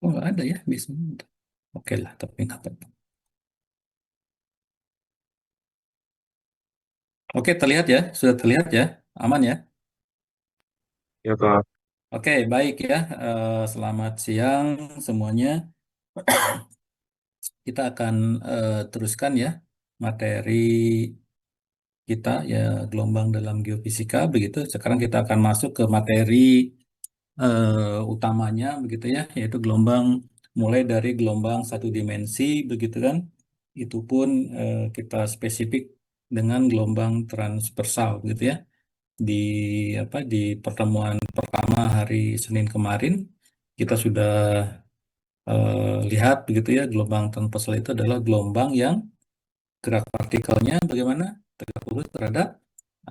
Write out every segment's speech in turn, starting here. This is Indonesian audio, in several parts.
Oh, nggak ada ya, bisa. Oke lah, tapi nggak apa-apa. Oke, terlihat ya, sudah terlihat ya, aman ya. Ya Kak, Oke, baik ya. Selamat siang semuanya. Kita akan teruskan ya materi kita ya, gelombang dalam geofisika begitu. Sekarang kita akan masuk ke materi utamanya begitu ya, yaitu gelombang, mulai dari gelombang satu dimensi begitu kan. Itu pun kita spesifik dengan gelombang transversal gitu ya. Di di pertemuan pertama hari Senin kemarin kita sudah lihat begitu ya, gelombang transversal itu adalah gelombang yang gerak partikelnya bagaimana, tegak lurus terhadap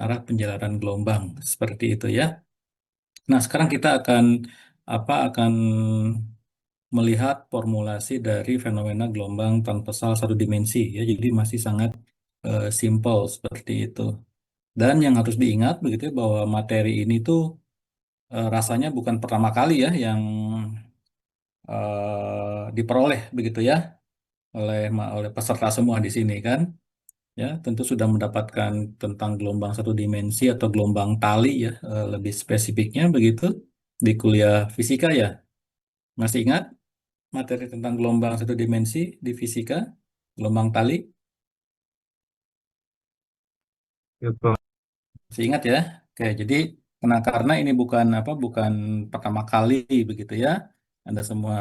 arah penjalaran gelombang seperti itu ya. Nah, sekarang kita akan melihat formulasi dari fenomena gelombang transversal satu dimensi ya. Jadi masih sangat simple seperti itu. Dan yang harus diingat begitu ya, bahwa materi ini tuh rasanya bukan pertama kali ya yang diperoleh begitu ya oleh peserta semua di sini kan. Ya, tentu sudah mendapatkan tentang gelombang satu dimensi atau gelombang tali ya, lebih spesifiknya begitu di kuliah fisika ya. Masih ingat materi tentang gelombang satu dimensi di fisika, gelombang tali? ya Kak. Masih ingat ya? Oke, jadi karena ini bukan pertama kali begitu ya. Anda semua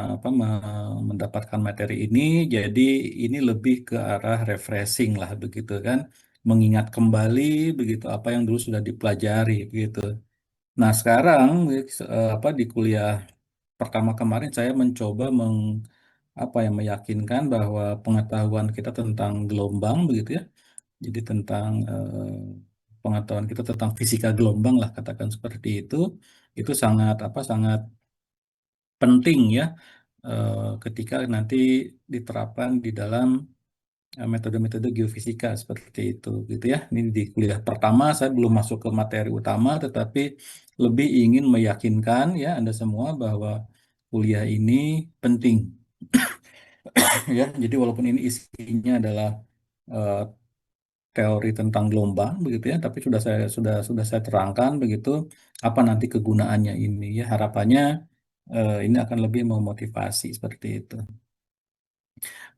mendapatkan materi ini, jadi ini lebih ke arah refreshing lah begitu kan, mengingat kembali begitu apa yang dulu sudah dipelajari begitu. Nah, sekarang di kuliah pertama kemarin saya mencoba yang meyakinkan bahwa pengetahuan kita tentang gelombang begitu ya. Jadi tentang pengetahuan kita tentang fisika gelombang lah, katakan seperti itu sangat penting ya, ketika nanti diterapkan di dalam metode-metode geofisika seperti itu gitu ya. Ini di kuliah pertama saya belum masuk ke materi utama, tetapi lebih ingin meyakinkan ya Anda semua bahwa kuliah ini penting ya. Jadi walaupun ini isinya adalah eh, teori tentang gelombang begitu ya, tapi sudah saya terangkan begitu apa nanti kegunaannya ini ya. Harapannya ini akan lebih memotivasi seperti itu.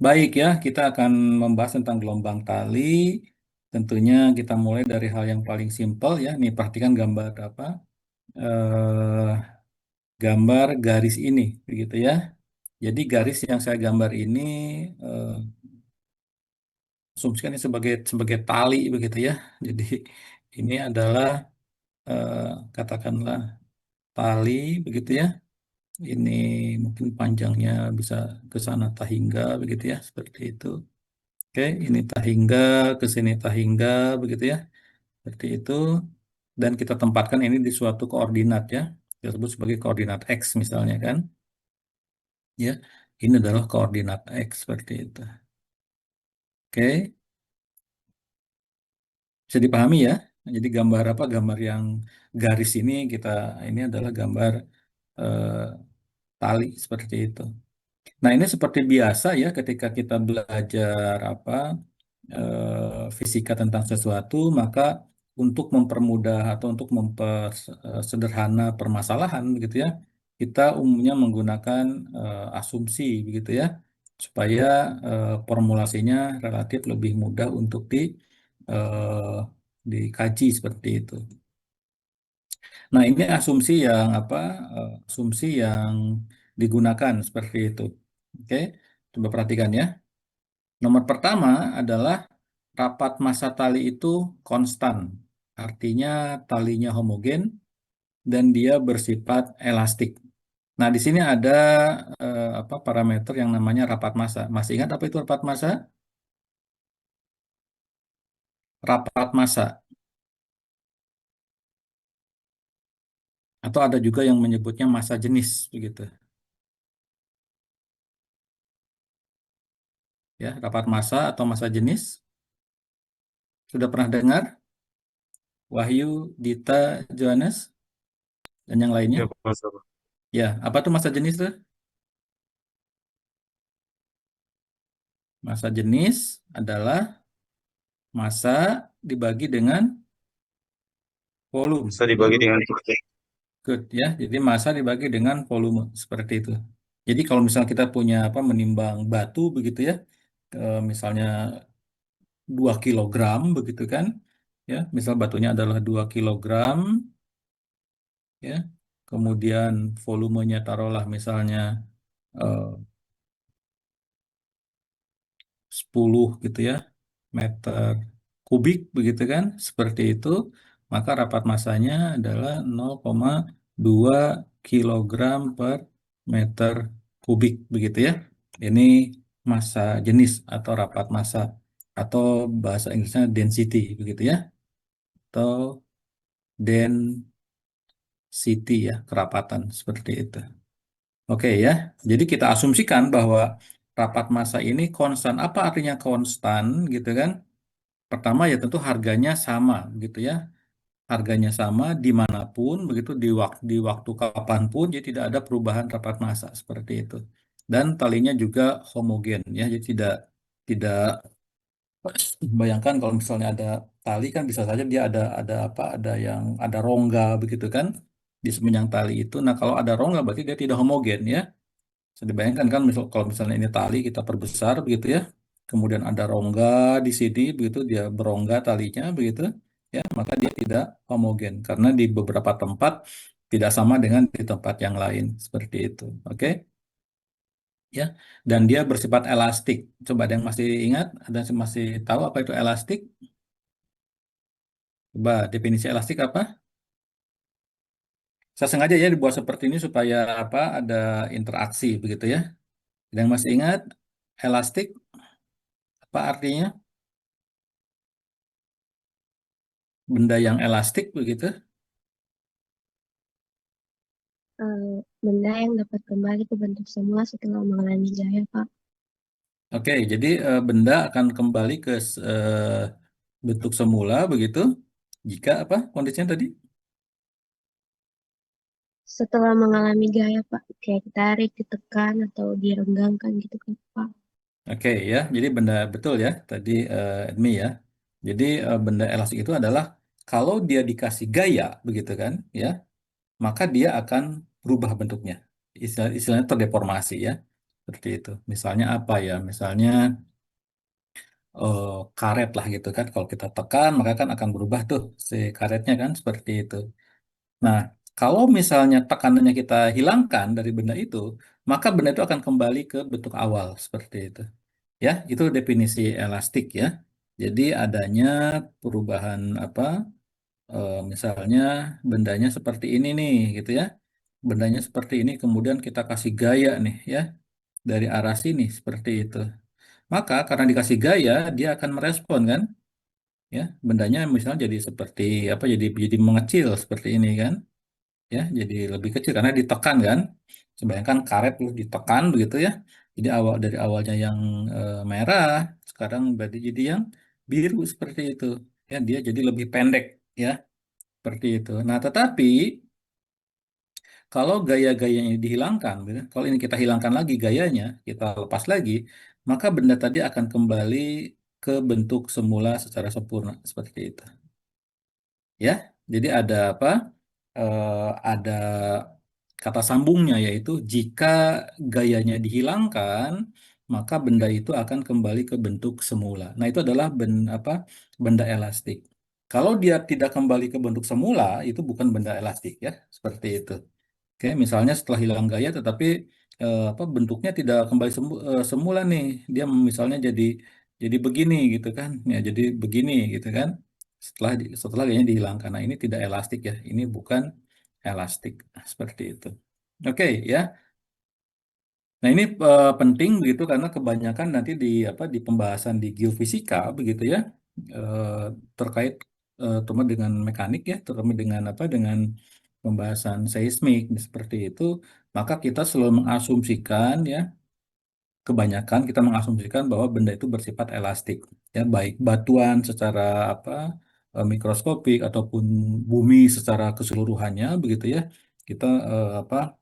Baik ya, kita akan membahas tentang gelombang tali. Tentunya kita mulai dari hal yang paling simpel ya. Nih, perhatikan gambar gambar garis ini begitu ya. Jadi garis yang saya gambar ini eh, asumsikan ini sebagai tali begitu ya. Jadi ini adalah eh, katakanlah tali begitu ya. Ini mungkin panjangnya bisa ke sana Tahingga begitu ya, seperti itu. Oke, ini Tahingga, ke sini Tahingga begitu ya, seperti itu. Dan kita tempatkan ini di suatu koordinat ya, kita sebut sebagai koordinat X misalnya kan. Ya, ini adalah koordinat X seperti itu. Oke, bisa dipahami ya. Jadi gambar gambar yang garis ini adalah gambar eh, tali seperti itu. Nah, ini seperti biasa ya, ketika kita belajar fisika tentang sesuatu, maka untuk mempermudah atau untuk mempersederhana permasalahan begitu ya, kita umumnya menggunakan asumsi begitu ya, supaya formulasinya relatif lebih mudah untuk eh, dikaji seperti itu. Nah, ini asumsi yang digunakan seperti itu. Oke, coba perhatikan ya. Nomor pertama adalah rapat massa tali itu konstan. Artinya talinya homogen dan dia bersifat elastik. Nah, di sini ada parameter yang namanya rapat massa. Masih ingat apa itu rapat massa? Rapat massa. Atau ada juga yang menyebutnya massa jenis begitu. Ya, rapat massa atau massa jenis. Sudah pernah dengar? Wahyu, Dita, Johannes, dan yang lainnya. Ya Kak, sama. Ya, apa tuh massa jenis tuh? Massa jenis adalah massa dibagi dengan volume. Bisa dibagi dengan titik. Good ya. Jadi massa dibagi dengan volume seperti itu. Jadi kalau misalnya kita punya apa menimbang batu begitu ya, misalnya 2 kilogram begitu kan, ya. Misal batunya adalah 2 kilogram, ya. Kemudian volumenya taruhlah misalnya eh, 10 gitu ya, meter kubik begitu kan, seperti itu, maka rapat massanya adalah 0,2 kilogram per meter kubik begitu ya. Ini massa jenis atau rapat massa atau bahasa Inggrisnya density begitu ya, atau density ya, kerapatan seperti itu. Oke ya, jadi kita asumsikan bahwa rapat massa ini konstan. Apa artinya konstan gitu kan? Pertama ya tentu harganya sama gitu ya. Harganya sama dimanapun begitu di waktu kapanpun jadi tidak ada perubahan rapat massa seperti itu. Dan talinya juga homogen ya. Jadi tidak bayangkan kalau misalnya ada tali kan bisa saja dia ada apa ada yang ada rongga begitu kan di semenjang tali itu. Nah, kalau ada rongga berarti dia tidak homogen ya. Bisa dibayangkan kan kalau misalnya ini tali kita perbesar begitu ya. Kemudian ada rongga di sini begitu dia berongga talinya begitu ya, maka dia tidak homogen karena di beberapa tempat tidak sama dengan di tempat yang lain seperti itu. Oke? Ya. Dan dia bersifat elastik. Coba ada yang masih ingat, ada yang masih tahu apa itu elastik? Coba definisi elastik apa? Saya sengaja ya dibuat seperti ini supaya apa ada interaksi begitu ya. Ada yang masih ingat elastik apa artinya? Benda yang elastik begitu. Benda yang dapat kembali ke bentuk semula setelah mengalami jaya, Pak. Oke, jadi benda akan kembali ke bentuk semula begitu. Jika apa kondisinya tadi? Setelah mengalami gaya, Pak, kayak ditarik, ditekan, atau direnggangkan gitu kan, Pak. Oke ya, jadi benda betul ya tadi Edmi ya. Jadi benda elastik itu adalah kalau dia dikasih gaya begitu kan ya, maka dia akan berubah bentuknya. Istilahnya terdeformasi ya. Seperti itu. Misalnya apa ya? Misalnya eh, karet lah gitu kan. Kalau kita tekan maka kan akan berubah tuh si karetnya kan seperti itu. Nah, kalau misalnya tekanannya kita hilangkan dari benda itu, maka benda itu akan kembali ke bentuk awal seperti itu. Ya, itu definisi elastik ya. Jadi adanya perubahan apa? Misalnya bendanya seperti ini nih, gitu ya. Bendanya seperti ini, kemudian kita kasih gaya nih ya dari arah sini seperti itu. Maka karena dikasih gaya, dia akan merespon kan? Ya, bendanya misalnya jadi seperti apa? Jadi mengecil seperti ini kan? Ya, jadi lebih kecil karena ditekan kan. Bayangkan karet tuh ditekan begitu ya. Jadi dari awalnya yang merah, sekarang berarti jadi yang biru seperti itu. Ya, dia jadi lebih pendek ya, seperti itu. Nah, tetapi kalau gaya-gayanya dihilangkan, gitu, kalau ini kita hilangkan lagi gayanya, kita lepas lagi, maka benda tadi akan kembali ke bentuk semula secara sempurna seperti itu. Ya, jadi ada apa? Ada kata sambungnya yaitu jika gayanya dihilangkan, maka benda itu akan kembali ke bentuk semula. Nah, itu adalah apa? Benda elastik. Kalau dia tidak kembali ke bentuk semula, itu bukan benda elastik ya, seperti itu. Oke, misalnya setelah hilang gaya tetapi apa bentuknya tidak kembali semula nih. Dia misalnya jadi begini gitu kan. Ya, jadi begini gitu kan. Setelah gayanya dihilangkan. Nah, ini tidak elastik ya. Ini bukan elastik seperti itu. Oke, ya. Nah, ini penting begitu karena kebanyakan nanti di apa di pembahasan di geofisika begitu ya. eh, Terkait terutama dengan mekanik ya, terutama dengan apa dengan pembahasan seismik seperti itu, maka kita selalu mengasumsikan ya, kebanyakan kita mengasumsikan bahwa benda itu bersifat elastik ya, baik batuan secara apa mikroskopik ataupun bumi secara keseluruhannya begitu ya. Kita apa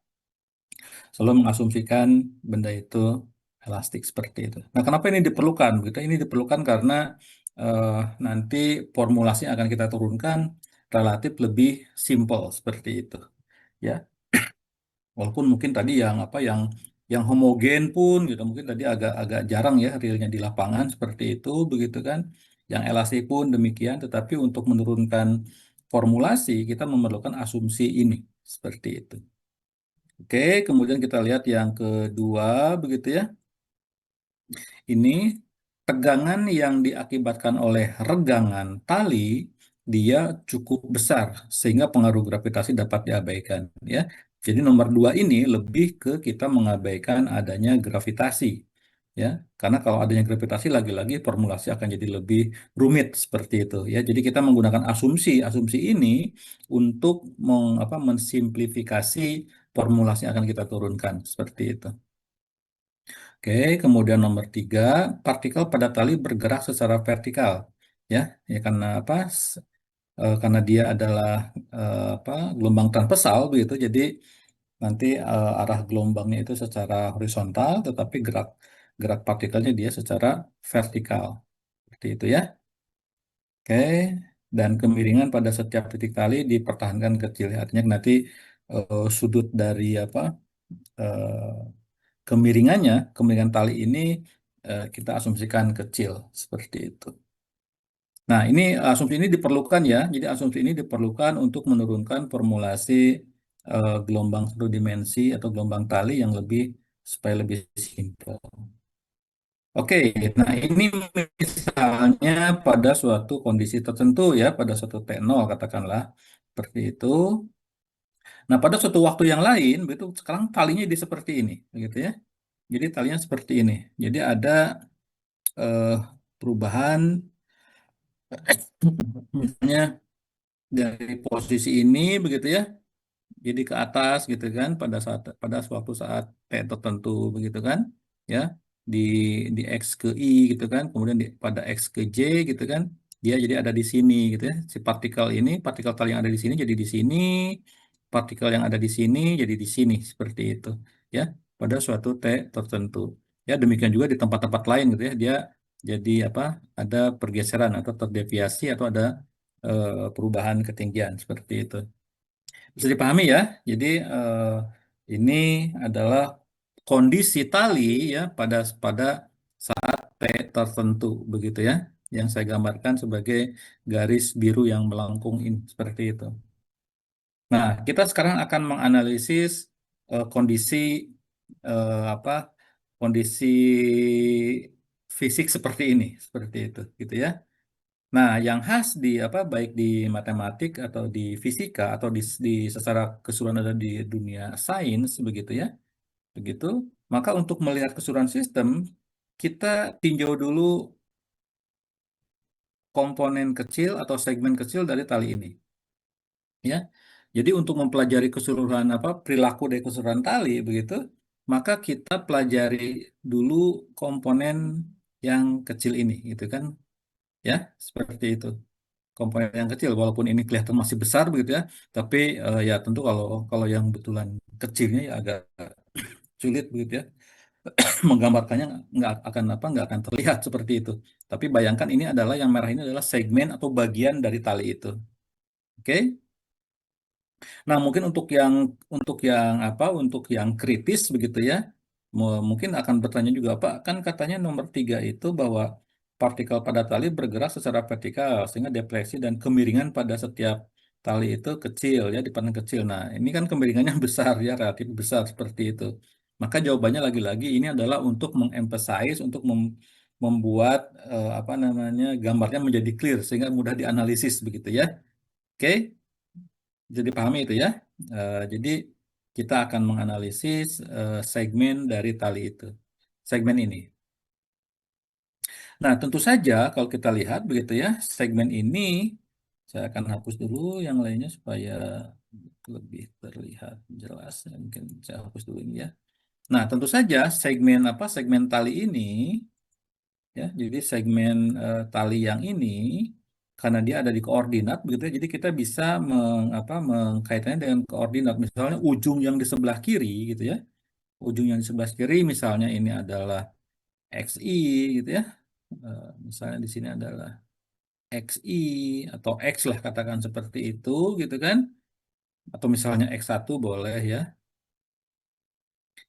selalu mengasumsikan benda itu elastik seperti itu. Nah, kenapa ini diperlukan? Gitu, ini diperlukan karena eh, nanti formulasi yang akan kita turunkan relatif lebih simple seperti itu. Ya, walaupun mungkin tadi yang apa yang homogen pun gitu mungkin tadi agak-agak jarang ya realnya di lapangan seperti itu begitu kan. Yang elastik pun demikian, tetapi untuk menurunkan formulasi kita memerlukan asumsi ini seperti itu. Oke, kemudian kita lihat yang kedua begitu ya. Ini tegangan yang diakibatkan oleh regangan tali dia cukup besar sehingga pengaruh gravitasi dapat diabaikan ya. Jadi nomor dua ini lebih ke kita mengabaikan adanya gravitasi ya. Karena kalau adanya gravitasi lagi-lagi formulasi akan jadi lebih rumit seperti itu ya. Jadi kita menggunakan asumsi ini untuk mensimplifikasi formulasi yang akan kita turunkan seperti itu. Oke, kemudian nomor tiga, partikel pada tali bergerak secara vertikal, ya, ya karena apa? Karena dia adalah gelombang transversal begitu, jadi nanti arah gelombangnya itu secara horizontal, tetapi gerak gerak partikelnya dia secara vertikal, seperti itu ya. Oke, dan kemiringan pada setiap titik tali dipertahankan kecil, artinya nanti sudut dari eh, kemiringan tali ini kita asumsikan kecil seperti itu. Nah, ini asumsi ini diperlukan ya. Jadi asumsi ini diperlukan untuk menurunkan formulasi gelombang satu dimensi atau gelombang tali yang lebih supaya lebih simpel. Oke, nah ini misalnya pada suatu kondisi tertentu ya, pada suatu T0 katakanlah seperti itu. Nah, pada suatu waktu yang lain, begitu sekarang talinya di seperti ini, begitu ya. Jadi talinya seperti ini. Jadi ada eh, perubahan misalnya dari posisi ini begitu ya, jadi ke atas gitu kan pada suatu saat T tertentu begitu kan ya, di X ke Y gitu kan, kemudian pada X ke J gitu kan, dia jadi ada di sini gitu ya, si partikel tali yang ada di sini jadi di sini, partikel yang ada di sini jadi di sini seperti itu ya, pada suatu T tertentu ya. Demikian juga di tempat-tempat lain gitu ya, dia jadi ada pergeseran atau terdeviasi atau ada perubahan ketinggian seperti itu. Bisa dipahami ya. Jadi ini adalah kondisi tali ya pada pada T tertentu begitu ya, yang saya gambarkan sebagai garis biru yang melengkung ini seperti itu. Nah, kita sekarang akan menganalisis kondisi apa kondisi fisik seperti ini, seperti itu, gitu ya. Nah, yang khas di baik di matematik atau di fisika atau di secara keseluruhan ada di dunia sains begitu ya. Begitu. Maka untuk melihat keseluruhan sistem, kita tinjau dulu komponen kecil atau segmen kecil dari tali ini, ya. Jadi untuk mempelajari keseluruhan perilaku dari keseluruhan tali begitu, maka kita pelajari dulu komponen yang kecil ini gitu kan, ya, seperti itu. Komponen yang kecil walaupun ini kelihatan masih besar begitu ya, tapi ya tentu kalau kalau yang betulan kecilnya ya agak sulit begitu ya menggambarkannya nggak akan terlihat seperti itu, tapi bayangkan ini adalah yang merah ini adalah segmen atau bagian dari tali itu. Oke. Nah, mungkin untuk yang kritis begitu ya, mungkin akan bertanya juga, Pak, kan katanya nomor tiga itu bahwa partikel pada tali bergerak secara vertikal sehingga defleksi dan kemiringan pada setiap tali itu kecil ya, dipandang kecil. Nah, ini kan kemiringannya besar ya, relatif besar seperti itu. Maka jawabannya lagi-lagi ini adalah untuk mengemphasize, untuk membuat gambarnya menjadi clear sehingga mudah dianalisis begitu ya. Oke. Jadi pahami itu ya. Jadi kita akan menganalisis segmen dari tali itu, segmen ini. Nah, tentu saja kalau kita lihat begitu ya, segmen ini saya akan hapus dulu yang lainnya supaya lebih terlihat jelas. Mungkin saya hapus dulu ini ya. Nah, tentu saja segmen tali ini ya, jadi segmen tali yang ini karena dia ada di koordinat begitu ya, jadi kita bisa mengkaitannya dengan koordinat. Misalnya ujung yang di sebelah kiri gitu ya, ujung yang di sebelah kiri misalnya ini adalah XI gitu ya. Misalnya di sini adalah XI atau X lah katakan seperti itu gitu kan. Atau misalnya X1 boleh ya.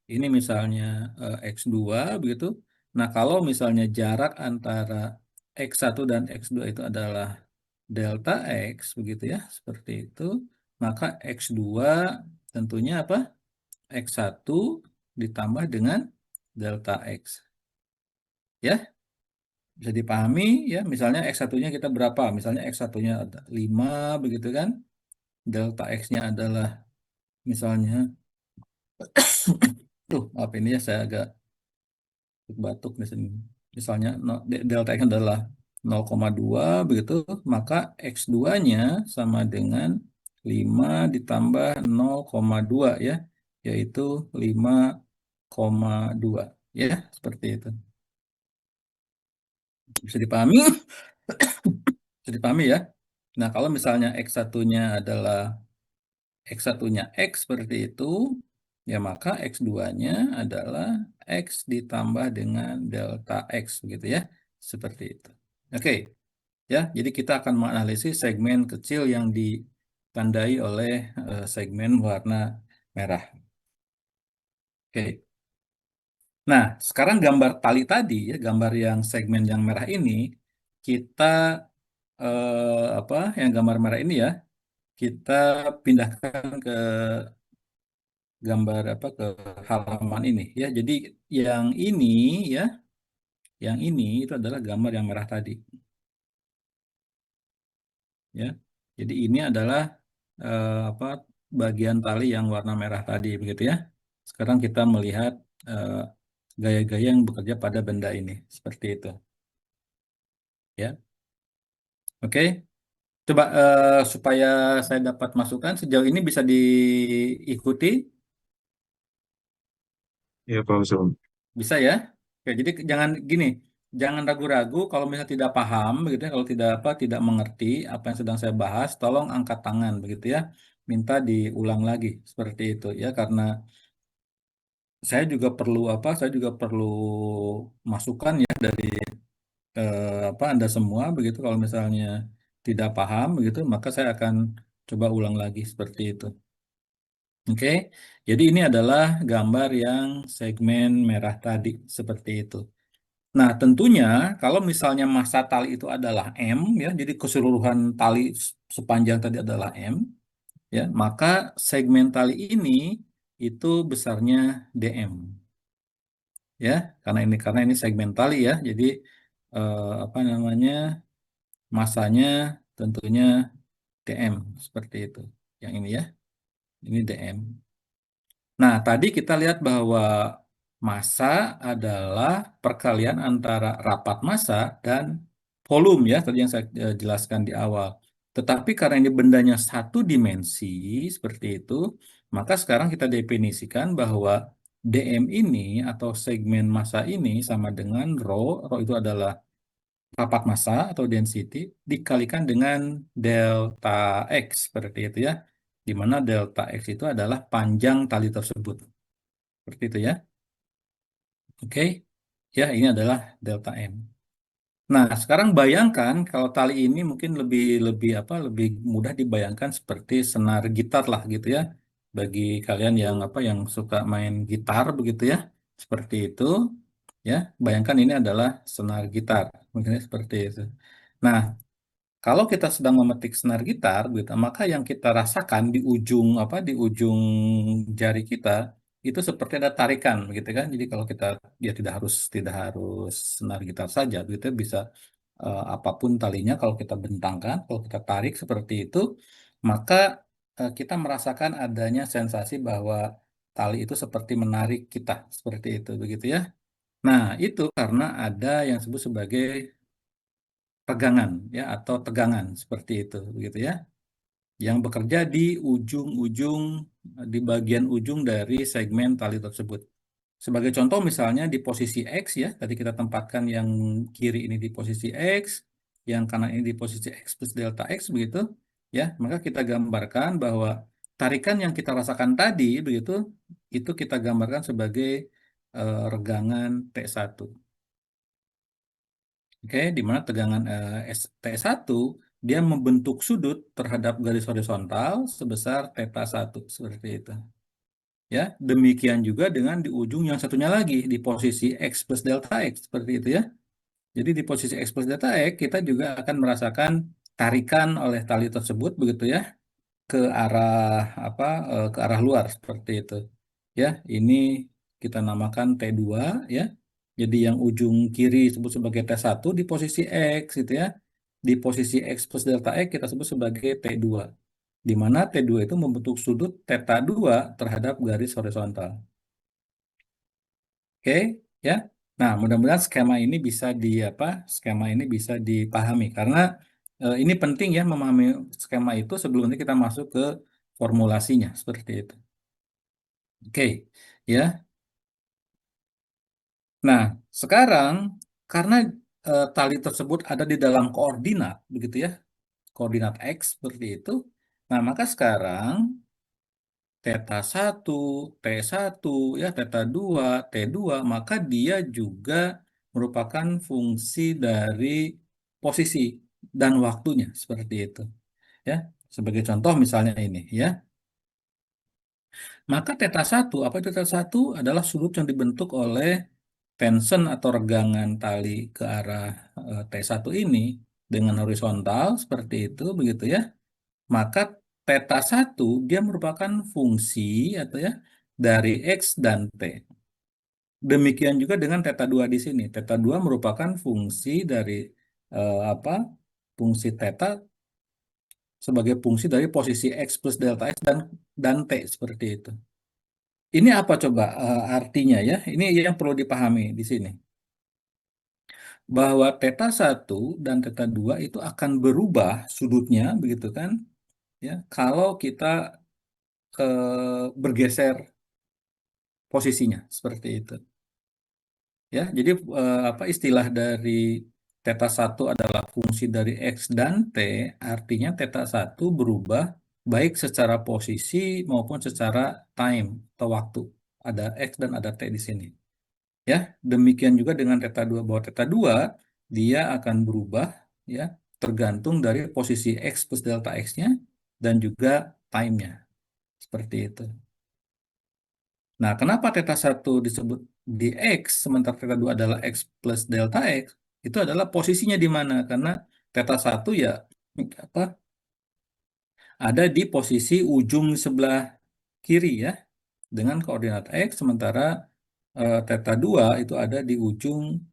Ini misalnya X2 begitu. Nah, kalau misalnya jarak antara X1 dan X2 itu adalah delta X begitu ya, seperti itu, maka X2 tentunya apa? X1 ditambah dengan delta X. Ya, bisa dipahami ya, misalnya X1-nya kita berapa? Misalnya X1-nya ada 5 begitu kan. Delta X-nya adalah misalnya apa ini ya saya agak batuk di sini. Misalnya delta X adalah 0,2 begitu, maka X2-nya sama dengan 5 ditambah 0,2 ya, yaitu 5,2 ya, seperti itu. Bisa dipahami? Bisa dipahami ya? Nah, kalau misalnya X1-nya adalah X1-nya X seperti itu, ya maka X2-nya adalah X ditambah dengan delta X begitu ya. Seperti itu. Oke, ya. Jadi kita akan menganalisis segmen kecil yang ditandai oleh segmen warna merah. Oke. Nah, sekarang gambar tali tadi ya, gambar yang segmen yang merah ini kita apa yang gambar merah ini ya, kita pindahkan ke gambar apa ke halaman ini ya. Jadi yang ini ya, yang ini itu adalah gambar yang merah tadi ya. Jadi ini adalah apa bagian tali yang warna merah tadi begitu ya. Sekarang kita melihat eh, gaya-gaya yang bekerja pada benda ini seperti itu ya. Oke. Coba supaya saya dapat masukan sejauh ini bisa diikuti. Ya, paham semua. Bisa ya? Oke, jadi jangan gini, jangan ragu-ragu kalau misalnya tidak paham begitu ya, kalau tidak apa tidak mengerti apa yang sedang saya bahas, tolong angkat tangan begitu ya. Minta diulang lagi seperti itu ya karena saya juga perlu apa? Saya juga perlu masukan ya dari apa Anda semua begitu kalau misalnya tidak paham begitu, maka saya akan coba ulang lagi seperti itu. Oke, jadi ini adalah gambar yang segmen merah tadi seperti itu. Nah, tentunya kalau misalnya massa tali itu adalah M, ya, jadi keseluruhan tali sepanjang tadi adalah M, ya, maka segmen tali ini itu besarnya DM, ya, karena ini segmen tali ya, jadi apa namanya massanya tentunya DM seperti itu. Yang ini ya, ini DM. Nah, tadi kita lihat bahwa massa adalah perkalian antara rapat massa dan volume ya, tadi yang saya jelaskan di awal. Tetapi karena ini bendanya satu dimensi seperti itu, maka sekarang kita definisikan bahwa DM ini atau segmen massa ini sama dengan rho, rho itu adalah rapat massa atau density dikalikan dengan delta X seperti itu ya, di mana delta X itu adalah panjang tali tersebut. Seperti itu ya. Oke. Ya, ini adalah delta M. Nah, sekarang bayangkan kalau tali ini mungkin lebih lebih apa? Lebih mudah dibayangkan seperti senar gitar lah gitu ya. Bagi kalian yang apa yang suka main gitar begitu ya. Seperti itu ya. Bayangkan ini adalah senar gitar. Mungkin seperti itu. Nah, kalau kita sedang memetik senar gitar, gitu, maka yang kita rasakan di ujung apa di ujung jari kita itu seperti ada tarikan, gitu kan? Jadi kalau kita ya tidak harus senar gitar saja, gitu bisa apapun talinya kalau kita bentangkan, kalau kita tarik seperti itu, maka kita merasakan adanya sensasi bahwa tali itu seperti menarik kita, seperti itu, begitu ya. Nah, itu karena ada yang disebut sebagai pegangan ya atau tegangan seperti itu begitu ya yang bekerja di ujung-ujung di bagian ujung dari segmen tali tersebut. Sebagai contoh misalnya di posisi X ya, tadi kita tempatkan yang kiri ini di posisi X, yang kanan ini di posisi X plus delta X begitu ya, maka kita gambarkan bahwa tarikan yang kita rasakan tadi begitu itu kita gambarkan sebagai regangan T1. Oke, di mana tegangan T1 dia membentuk sudut terhadap garis horizontal sebesar θ 1 seperti itu. Ya, demikian juga dengan di ujung yang satunya lagi di posisi X plus delta X seperti itu ya. Jadi di posisi X plus delta X kita juga akan merasakan tarikan oleh tali tersebut begitu ya ke arah apa ke arah luar seperti itu. Ya, ini kita namakan T2 ya. Jadi yang ujung kiri disebut sebagai T1 di posisi X gitu ya. Di posisi X plus delta X kita sebut sebagai T2. Di mana T2 itu membentuk sudut θ 2 terhadap garis horizontal. Oke, ya. Nah, mudah-mudahan skema ini bisa skema ini bisa dipahami karena ini penting ya memahami skema itu sebelum nanti kita masuk ke formulasinya seperti itu. Oke, ya. Nah, sekarang karena tali tersebut ada di dalam koordinat begitu ya, koordinat X seperti itu. Nah, maka sekarang θ1, T1, ya, θ2, T2, maka dia juga merupakan fungsi dari posisi dan waktunya seperti itu. Ya, sebagai contoh misalnya ini ya. Maka θ1, apa itu θ1? Adalah sudut yang dibentuk oleh tension atau regangan tali ke arah T1 ini dengan horizontal seperti itu begitu ya. Maka θ1 dia merupakan fungsi atau ya dari X dan T. Demikian juga dengan θ2 di sini. θ2 merupakan fungsi dari apa? Fungsi θ sebagai fungsi dari posisi X plus delta X dan T seperti itu. Ini apa coba artinya ya? Ini yang perlu dipahami di sini. Bahwa θ1 dan θ2 itu akan berubah sudutnya begitu kan? Ya, kalau kita bergeser posisinya seperti itu. Ya, jadi apa istilah dari θ1 adalah fungsi dari X dan T, artinya θ1 berubah baik secara posisi maupun secara time atau waktu. Ada X dan ada T di sini. Ya, demikian juga dengan θ2 bahwa θ2 dia akan berubah ya tergantung dari posisi X plus delta X-nya dan juga time-nya. Seperti itu. Nah, kenapa θ1 disebut di X, sementara θ2 adalah X plus delta X, itu adalah posisinya di mana? Karena θ1 ya apa, ada di posisi ujung sebelah kiri ya, dengan koordinat X, sementara θ2 itu ada di ujung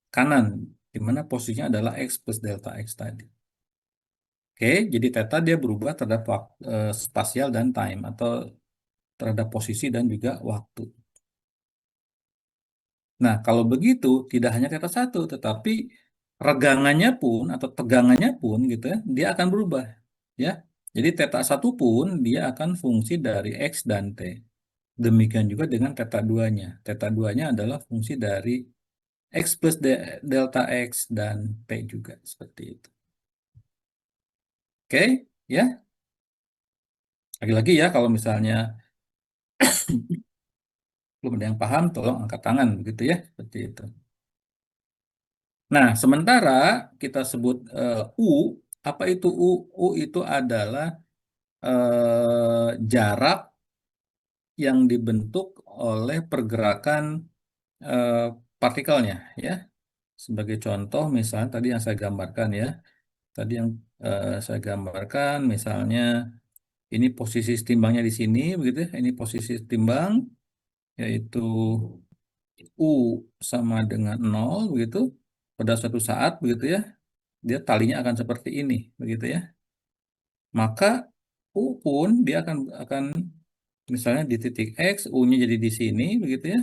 kanan, di mana posisinya adalah X plus delta X tadi. Oke, jadi θ dia berubah terhadap spasial dan time, atau terhadap posisi dan juga waktu. Nah, kalau begitu tidak hanya θ1, tetapi regangannya pun atau tegangannya pun gitu ya, dia akan berubah ya. Jadi θ1 pun dia akan fungsi dari X dan T. Demikian juga dengan θ2-nya. θ2-nya adalah fungsi dari X plus delta X dan T juga seperti itu. Oke, ya. Lagi-lagi ya kalau misalnya belum ada yang paham, tolong angkat tangan begitu ya, seperti itu. Nah, sementara kita sebut U, apa itu U? U itu adalah jarak yang dibentuk oleh pergerakan eh, partikelnya, ya. Sebagai contoh, misalnya tadi yang saya gambarkan ya, tadi yang saya gambarkan, misalnya ini posisi timbangnya di sini, begitu ya. Ini posisi timbang, yaitu U sama dengan 0, begitu. Pada suatu saat, begitu ya, dia talinya akan seperti ini, begitu ya. Maka U pun dia akan misalnya di titik X, U-nya jadi di sini, begitu ya.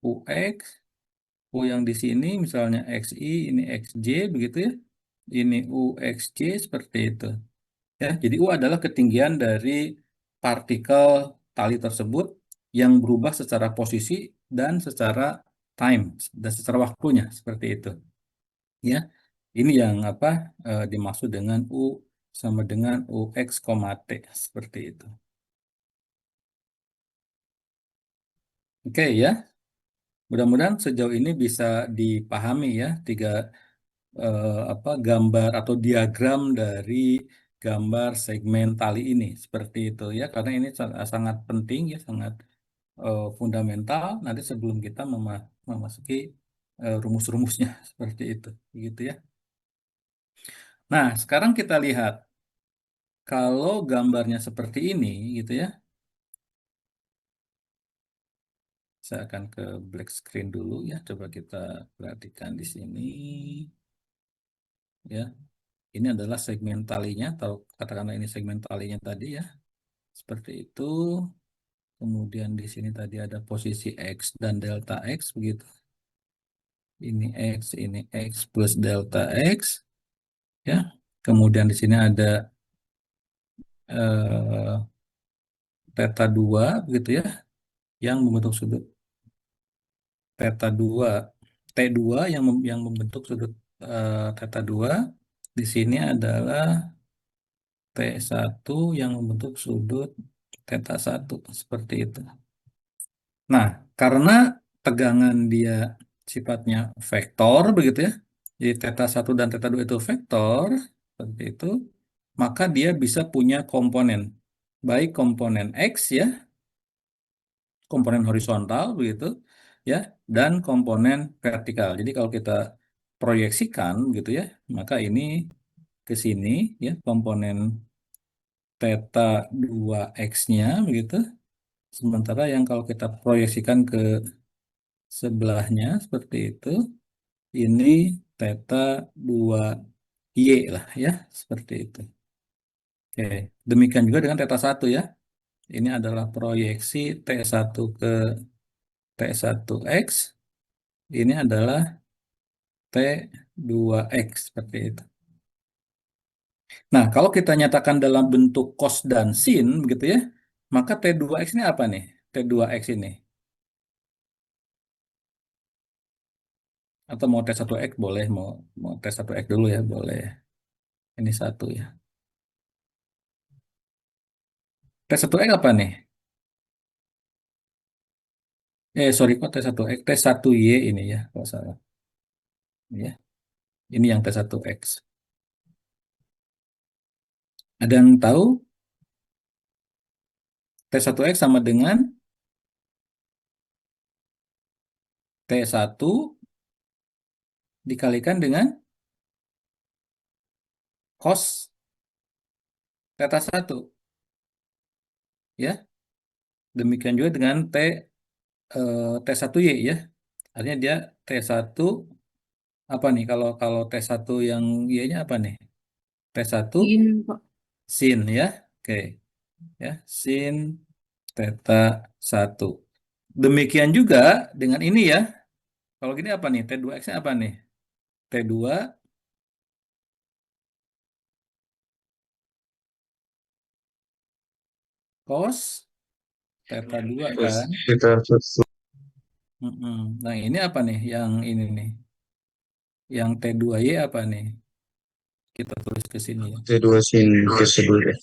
UX, U yang di sini misalnya XI, ini XJ, begitu ya. Ini UXJ seperti itu. Ya, jadi U adalah ketinggian dari partikel tali tersebut yang berubah secara posisi dan secara time dan secara waktunya seperti itu. Ya, ini yang dimaksud dengan U sama dengan UX, T seperti itu. Oke ya, mudah-mudahan sejauh ini bisa dipahami ya gambar atau diagram dari gambar segmen tali ini seperti itu ya, karena ini sangat penting ya, sangat fundamental nanti sebelum kita memasuki rumus-rumusnya seperti itu, begitu ya. Nah, sekarang kita lihat kalau gambarnya seperti ini gitu ya. Saya akan ke black screen dulu ya. Coba kita perhatikan di sini ya. Ini adalah segmen talinya atau katakanlah ini segmen talinya tadi ya. Seperti itu. Kemudian di sini tadi ada posisi X dan delta X begitu. Ini X plus delta X ya. Kemudian di sini ada eh, theta 2 begitu ya, yang membentuk sudut theta 2 T2 yang membentuk sudut theta 2. Di sini adalah T1 yang membentuk sudut theta 1 seperti itu. Nah, karena tegangan dia sifatnya vektor begitu ya. Jadi theta 1 dan theta 2 itu vektor seperti itu, maka dia bisa punya komponen. Baik komponen X ya, komponen horizontal begitu ya, dan komponen vertikal. Jadi kalau kita proyeksikan gitu ya, maka ini ke sini ya, komponen theta 2x-nya begitu. Sementara yang kalau kita proyeksikan ke sebelahnya seperti itu, ini theta 2y lah ya, seperti itu. Oke, demikian juga dengan theta 1 ya. Ini adalah proyeksi T1 ke T1x. Ini adalah T2x seperti itu. Nah, kalau kita nyatakan dalam bentuk cos dan sin begitu ya, maka T2x ini apa nih? T2x ini. Atau mau T1x boleh, mau T1x dulu ya, boleh. Ini satu ya. T1x apa nih? Sorry, kok T1x? T1y ini ya, kalau salah. Ya, ini yang T1x. Ada yang tahu T1x sama dengan T1 dikalikan dengan cos theta 1 ya. Demikian juga dengan T1y ya. Artinya dia T1 apa nih, kalau kalau T1 yang Y-nya apa nih? T1 Sin, Pak. sin ya. Oke. Ya, sin theta 1. Demikian juga dengan ini ya. Kalau gini apa nih? T2x-nya apa nih? T2 cos theta 2 Terus kan? kita Mm-mm. Nah, ini apa nih? Yang ini nih. Yang T2y apa nih? Kita tulis ke sini ya. T2 sin tersebut.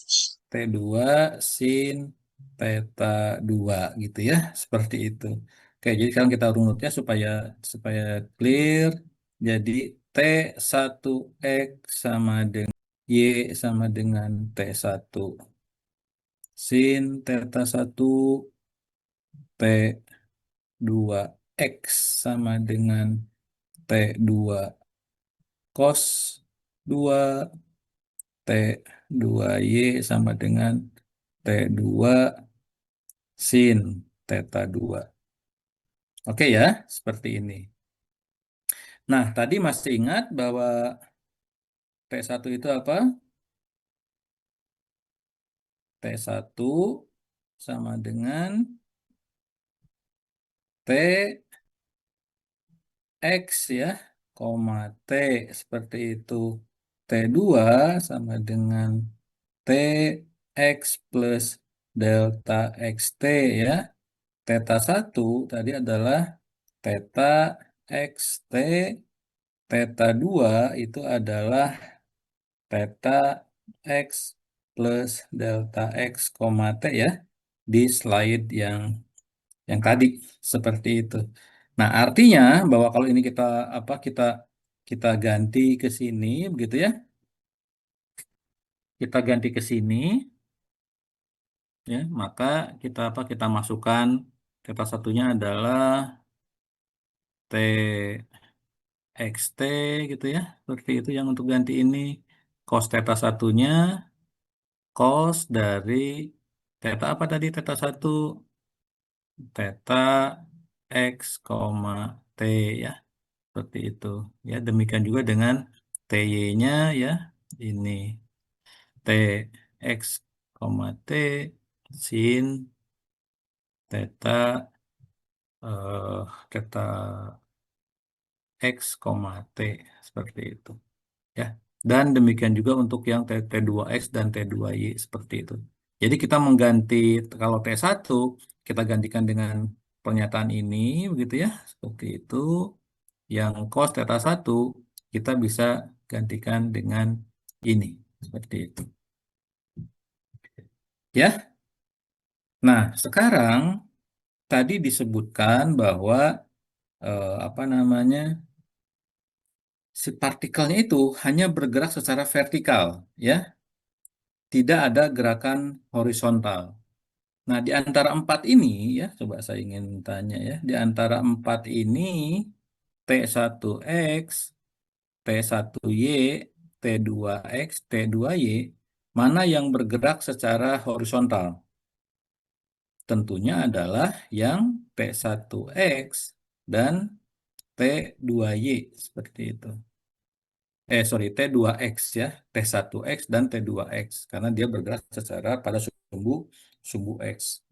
T2 sin theta 2 gitu ya. Seperti itu. Oke, jadi sekarang kita runutnya supaya supaya clear. Jadi T1X sama dengan Y sama dengan T1 sin theta 1 T2X sama dengan T2 cos 2 T2Y sama dengan T2 sin theta 2. Oke ya, seperti ini. Nah, tadi masih ingat bahwa T1 itu apa? T1 sama dengan Tx ya, koma T seperti itu. T2 sama dengan Tx plus delta xt ya. Theta 1 tadi adalah theta xt, theta 2 itu adalah theta x plus delta x, koma t ya, di slide yang tadi seperti itu. Nah, artinya bahwa kalau ini kita apa kita ganti ke sini begitu ya. Kita ganti ke sini ya, maka kita masukkan theta satunya adalah TXT gitu ya. Seperti itu yang untuk ganti ini. Cos theta satunya cos dari theta apa tadi? Theta satu theta X, T ya. Seperti itu. Ya, demikian juga dengan TY-nya ya. Ini TX, T sin theta theta X, T seperti itu. Ya. Dan demikian juga untuk yang T2X dan T2Y seperti itu. Jadi kita mengganti kalau T1 kita gantikan dengan pernyataan ini begitu ya. Seperti itu. Yang cos theta 1 kita bisa gantikan dengan ini. Seperti itu. Ya. Nah, sekarang tadi disebutkan bahwa apa namanya? Si partikelnya itu hanya bergerak secara vertikal, ya, tidak ada gerakan horizontal. Nah, di antara empat ini, ya, coba saya ingin tanya ya, di antara empat ini, T1X, T1Y, T2X, T2Y, mana yang bergerak secara horizontal? Tentunya adalah yang T1X dan T2Y, seperti itu. Sorry, T2X ya, T1X dan T2X karena dia bergerak secara pada sumbu sumbu X.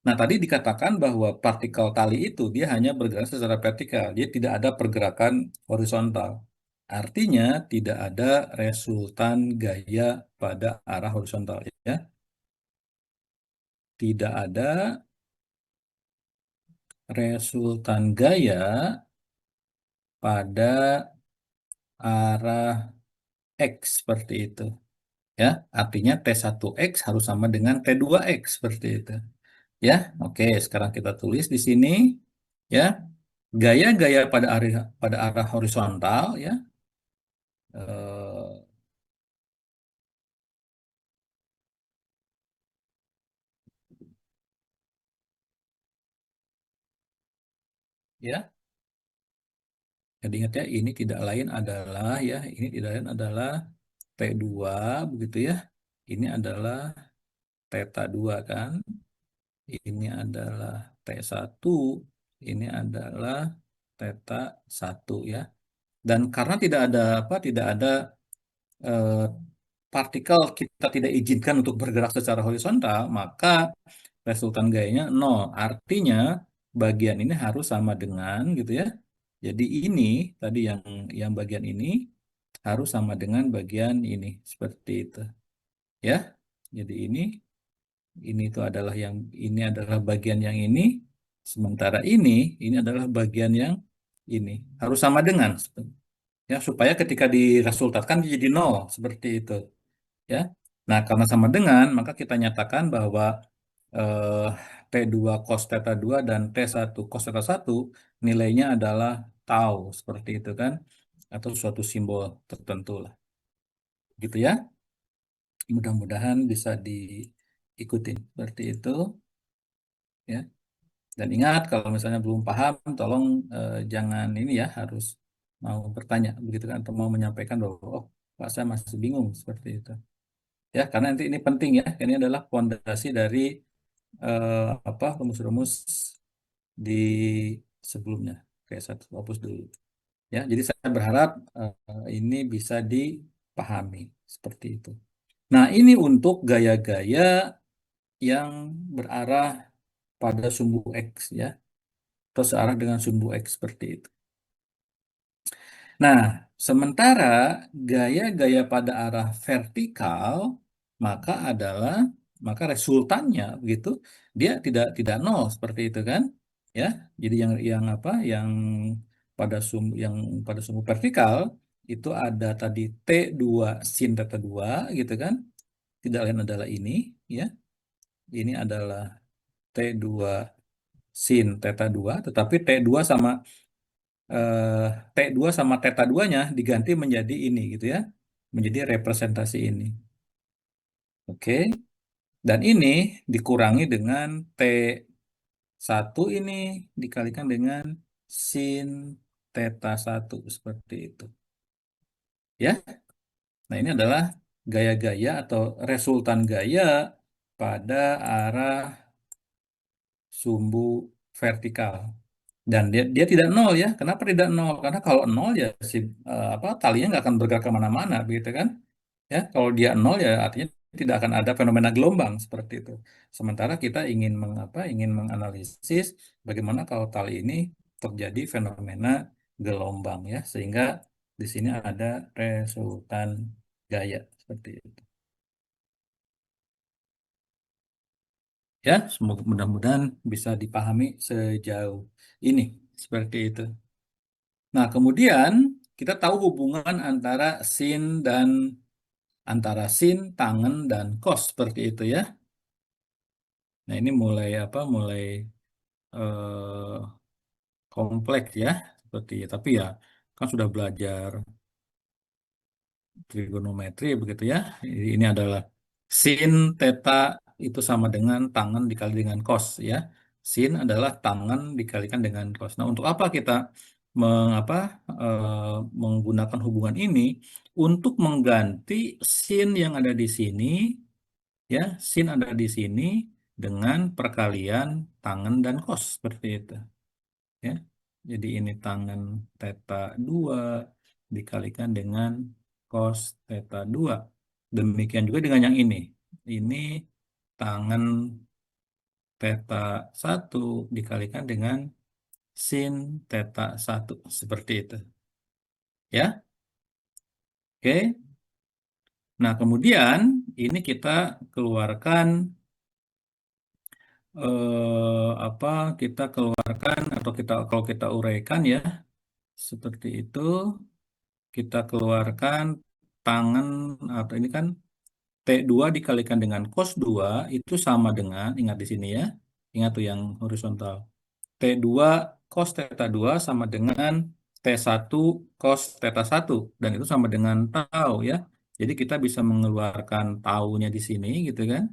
Nah, tadi dikatakan bahwa partikel tali itu dia hanya bergerak secara vertikal, dia tidak ada pergerakan horizontal. Artinya tidak ada resultan gaya pada arah horizontal ya. Tidak ada resultan gaya pada arah X seperti itu. Ya, artinya T1X harus sama dengan T2X seperti itu. Ya, oke, sekarang kita tulis di sini ya. Gaya-gaya pada arah horizontal ya. eh, ya, jadi ingat ya, ini tidak lain adalah ya, ini tidak lain adalah T2 begitu ya. Ini adalah theta 2 kan. Ini adalah T1, ini adalah theta 1 ya. Dan karena tidak ada tidak ada eh, partikel kita tidak izinkan untuk bergerak secara horizontal, maka resultan gayanya nol. Artinya bagian ini harus sama dengan gitu ya. Jadi ini tadi yang bagian ini harus sama dengan bagian ini seperti itu. Ya. Jadi ini itu adalah ini adalah bagian yang ini, sementara ini adalah bagian yang ini harus sama dengan ya supaya ketika diresultatkan dia jadi nol seperti itu ya. Nah, karena sama dengan maka kita nyatakan bahwa eh, T2 cos theta 2 dan T1 cos theta 1 nilainya adalah tau seperti itu kan, atau suatu simbol tertentu lah. Gitu ya. Mudah-mudahan bisa diikutin seperti itu ya. Dan ingat kalau misalnya belum paham tolong jangan ini ya, harus mau bertanya begitu kan, atau mau menyampaikan bahwa oh Pak saya masih bingung seperti itu. Ya, karena nanti ini penting ya. Ini adalah fondasi dari rumus-rumus di sebelumnya. Oke, satu hapus dulu. Ya, jadi saya berharap ini bisa dipahami seperti itu. Nah, ini untuk gaya-gaya yang berarah pada sumbu X ya, atau searah dengan sumbu X seperti itu. Nah, sementara gaya-gaya pada arah vertikal maka adalah maka resultannya begitu dia tidak nol seperti itu kan ya. Jadi yang apa yang pada sumbu vertikal itu ada tadi T2 sin theta 2 gitu kan. Tidak lain adalah ini ya. Ini adalah T2 sin theta 2, tetapi eh, T2 sama theta 2-nya diganti menjadi ini gitu ya. Menjadi representasi ini. Oke. Dan ini dikurangi dengan T1 ini dikalikan dengan sin theta 1 seperti itu. Ya. Nah, ini adalah gaya-gaya atau resultan gaya pada arah sumbu vertikal. Dan dia tidak nol ya. Kenapa tidak nol? Karena kalau nol ya si talinya nggak akan bergerak kemana-mana, begitu kan? Ya, kalau dia nol ya artinya tidak akan ada fenomena gelombang seperti itu. Sementara kita ingin menganalisis bagaimana kalau tali ini terjadi fenomena gelombang ya, sehingga di sini ada resultan gaya seperti itu. Ya, semoga mudah-mudahan bisa dipahami sejauh ini seperti itu. Nah, kemudian kita tahu hubungan antara sin, tangen, dan kos seperti itu ya. Nah, ini mulai eh, kompleks ya, seperti tapi ya kan sudah belajar trigonometri begitu ya. Ini adalah sin theta itu sama dengan tangen dikali dengan cos ya. Sin adalah tangen dikalikan dengan cos. Nah, untuk apa kita mengapa menggunakan hubungan ini untuk mengganti sin yang ada di sini ya, sin ada di sini dengan perkalian tangen dan cos seperti itu ya. Jadi ini tangen theta 2 dikalikan dengan cos theta 2. Demikian juga dengan yang ini. Ini tangen theta 1 dikalikan dengan sin theta 1 seperti itu. Ya. Oke. Nah, kemudian ini kita keluarkan apa kita keluarkan atau kalau kita uraikan ya seperti itu. Kita keluarkan tangen atau ini kan T2 dikalikan dengan cos 2 itu sama dengan, ingat di sini ya, ingat tuh yang horizontal. T2 cos theta 2 sama dengan T1 cos theta 1 dan itu sama dengan tau ya. Jadi kita bisa mengeluarkan taunya di sini gitu kan.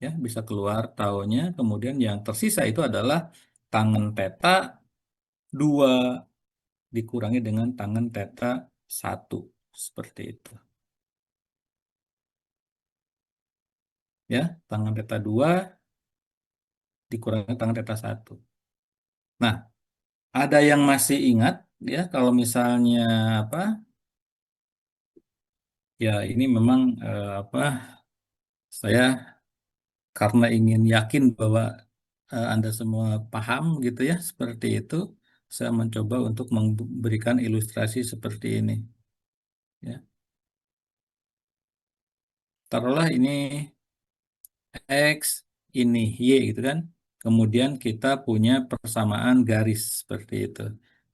Ya, bisa keluar taunya, kemudian yang tersisa itu adalah tangen theta 2 dikurangi dengan tangen theta 1 seperti itu. Ya, tangan theta 2 dikurangi tangan theta 1. Nah, ada yang masih ingat ya kalau misalnya apa? Ya, ini memang saya karena ingin yakin bahwa Anda semua paham gitu ya, seperti itu, saya mencoba untuk memberikan ilustrasi seperti ini ya. Taruhlah ini X, ini Y gitu kan. Kemudian kita punya persamaan garis seperti itu.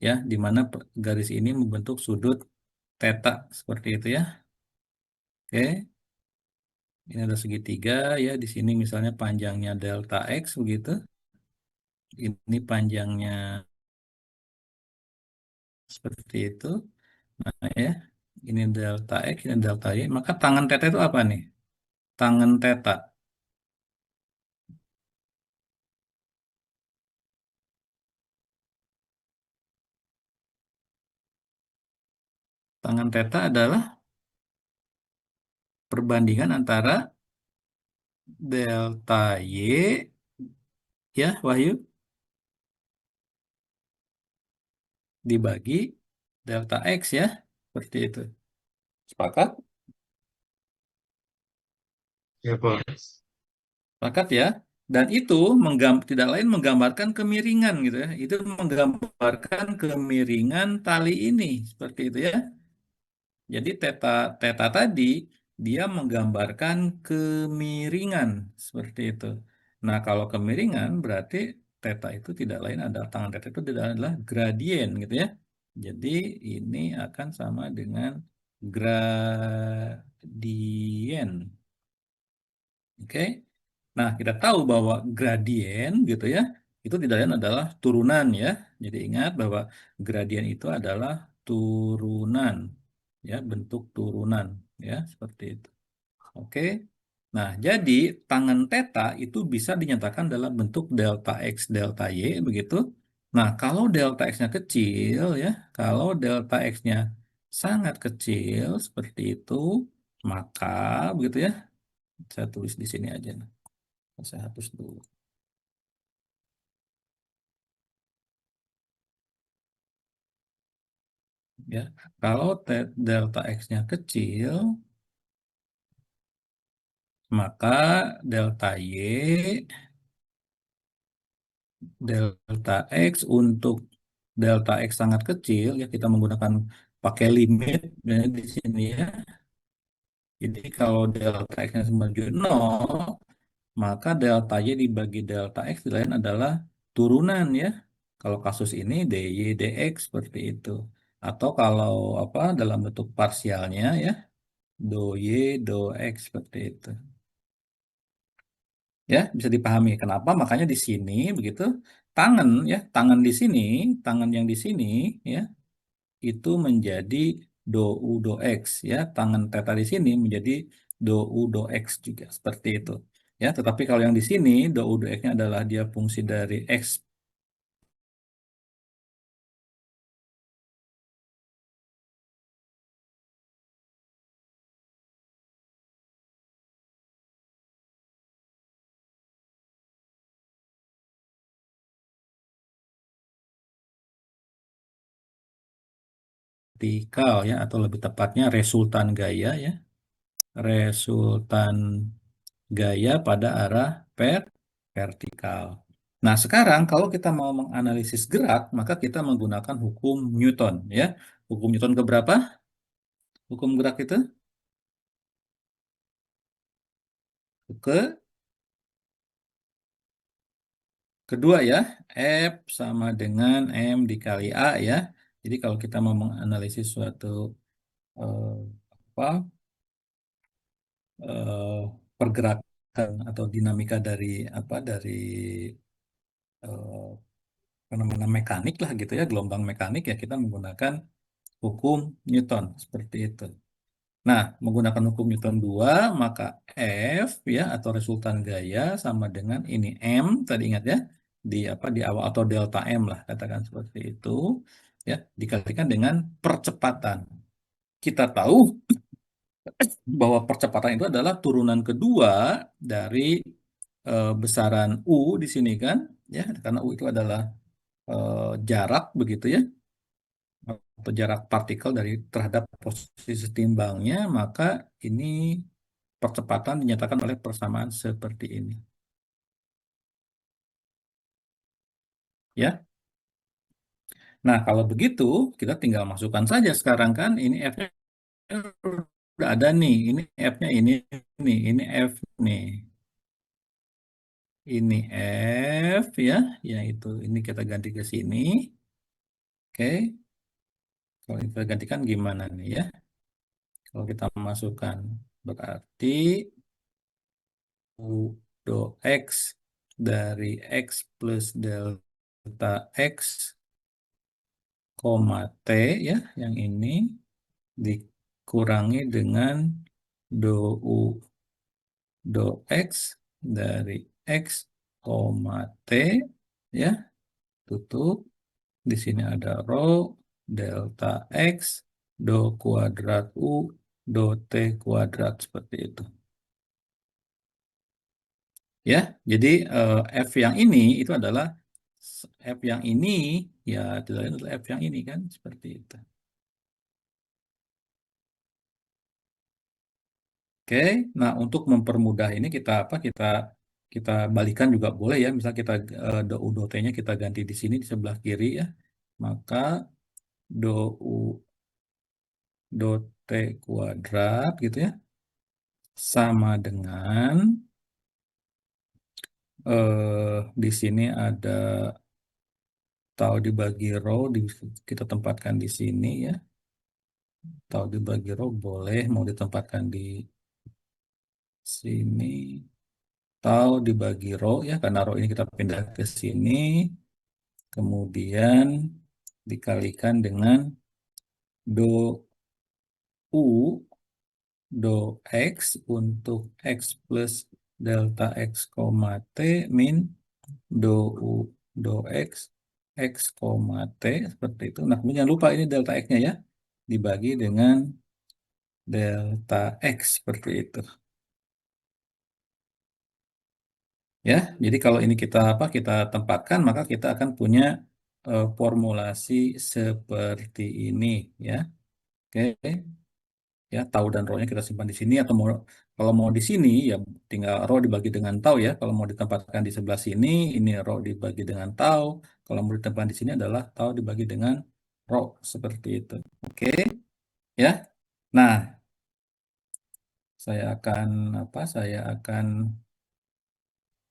Ya, di mana garis ini membentuk sudut theta seperti itu ya. Oke, ini ada segitiga ya. Di sini misalnya panjangnya delta X begitu. Ini panjangnya seperti itu. Nah, ya. Ini delta X, ini delta Y. Maka tangan theta itu apa nih? Tangan theta. Tangan theta adalah perbandingan antara delta Y ya, Wahyu, dibagi delta X ya. Seperti itu. Sepakat? Ya, Pak. Sepakat ya. Dan itu tidak lain menggambarkan kemiringan gitu ya. Itu menggambarkan kemiringan tali ini seperti itu ya. Jadi theta theta tadi dia menggambarkan kemiringan seperti itu. Nah, kalau kemiringan berarti theta itu tidak lain adalah tangan theta itu tidak adalah gradien gitu ya. Jadi ini akan sama dengan gradien. Oke. Nah, kita tahu bahwa gradien gitu ya, itu tidak lain adalah turunan ya. Jadi ingat bahwa gradien itu adalah turunan ya, bentuk turunan ya, seperti itu. Oke. Nah, jadi tangen theta itu bisa dinyatakan dalam bentuk delta X, delta Y, begitu. Nah, kalau delta X-nya kecil, ya, kalau delta X-nya sangat kecil, seperti itu, maka, begitu ya, saya tulis di sini aja. Nah. Saya hapus dulu. Ya, kalau delta X-nya kecil, maka delta Y, delta X untuk delta X sangat kecil, ya kita menggunakan pakai limit ya, di sini ya. Jadi kalau delta X-nya menuju 0, maka delta Y dibagi delta X di lain adalah turunan ya. Kalau kasus ini dy dx seperti itu. Atau kalau apa dalam bentuk parsialnya ya, do y do x seperti itu. Ya, bisa dipahami kenapa makanya di sini begitu tangan ya, tangan yang di sini ya itu menjadi do u do x ya, tangan theta di sini menjadi do u do x juga seperti itu. Ya, tetapi kalau yang di sini do u do x-nya adalah dia fungsi dari x vertikal ya, atau lebih tepatnya resultan gaya ya, resultan gaya pada arah vertikal. Nah, sekarang kalau kita mau menganalisis gerak, maka kita menggunakan hukum Newton ya. Hukum Newton keberapa? Hukum gerak itu ke kedua ya. F sama dengan M dikali A ya. Jadi kalau kita mau menganalisis suatu eh, apa eh, pergerakan atau dinamika dari eh, fenomena mekanik lah gitu ya, gelombang mekanik ya kita menggunakan hukum Newton seperti itu. Nah, menggunakan hukum Newton 2 maka F ya atau resultan gaya sama dengan ini M tadi ingat ya di awal atau delta M lah katakan seperti itu ya dikalikan dengan percepatan. Kita tahu bahwa percepatan itu adalah turunan kedua dari besaran U di sini kan ya karena U itu adalah jarak begitu ya atau jarak partikel dari terhadap posisi timbangnya, maka ini percepatan dinyatakan oleh persamaan seperti ini. Ya. Nah, kalau begitu kita tinggal masukkan saja sekarang kan ini F-nya udah ada nih, ini F-nya ini nih, ini F nih. Ini F ya, yang itu ini kita ganti ke sini. Oke. Kalau kita gantikan gimana nih ya? Kalau kita masukkan berarti U do X dari X plus delta X, koma T ya, yang ini dikurangi dengan do U do X dari X, koma T ya, tutup. Di sini ada rho delta X do kuadrat U do T kuadrat seperti itu. Ya, jadi F yang ini itu adalah F yang ini ya tidak lain adalah F yang ini kan seperti itu. Oke, nah untuk mempermudah ini kita kita balikan juga boleh ya. Misal kita do U do T-nya kita ganti di sini di sebelah kiri ya. Maka do U do T kuadrat gitu ya sama dengan di sini ada tau dibagi rho kita tempatkan di sini ya. Tau dibagi rho boleh mau ditempatkan di sini tau dibagi rho ya, karena rho ini kita pindah ke sini, kemudian dikalikan dengan do U, do X untuk X plus delta X, T min do U, do X, X, T, seperti itu. Nah, kemudian jangan lupa ini delta X-nya ya, dibagi dengan delta X, seperti itu. Ya, jadi kalau ini kita tempatkan, maka kita akan punya formulasi seperti ini ya. Oke, ya tau dan rho-nya kita simpan di sini, atau kalau mau di sini ya tinggal rho dibagi dengan tau ya. Kalau mau ditempatkan di sebelah sini, ini rho dibagi dengan tau. Kalau mau ditempatkan di sini adalah tau dibagi dengan rho, seperti itu. Oke, ya. Nah, saya akan Saya akan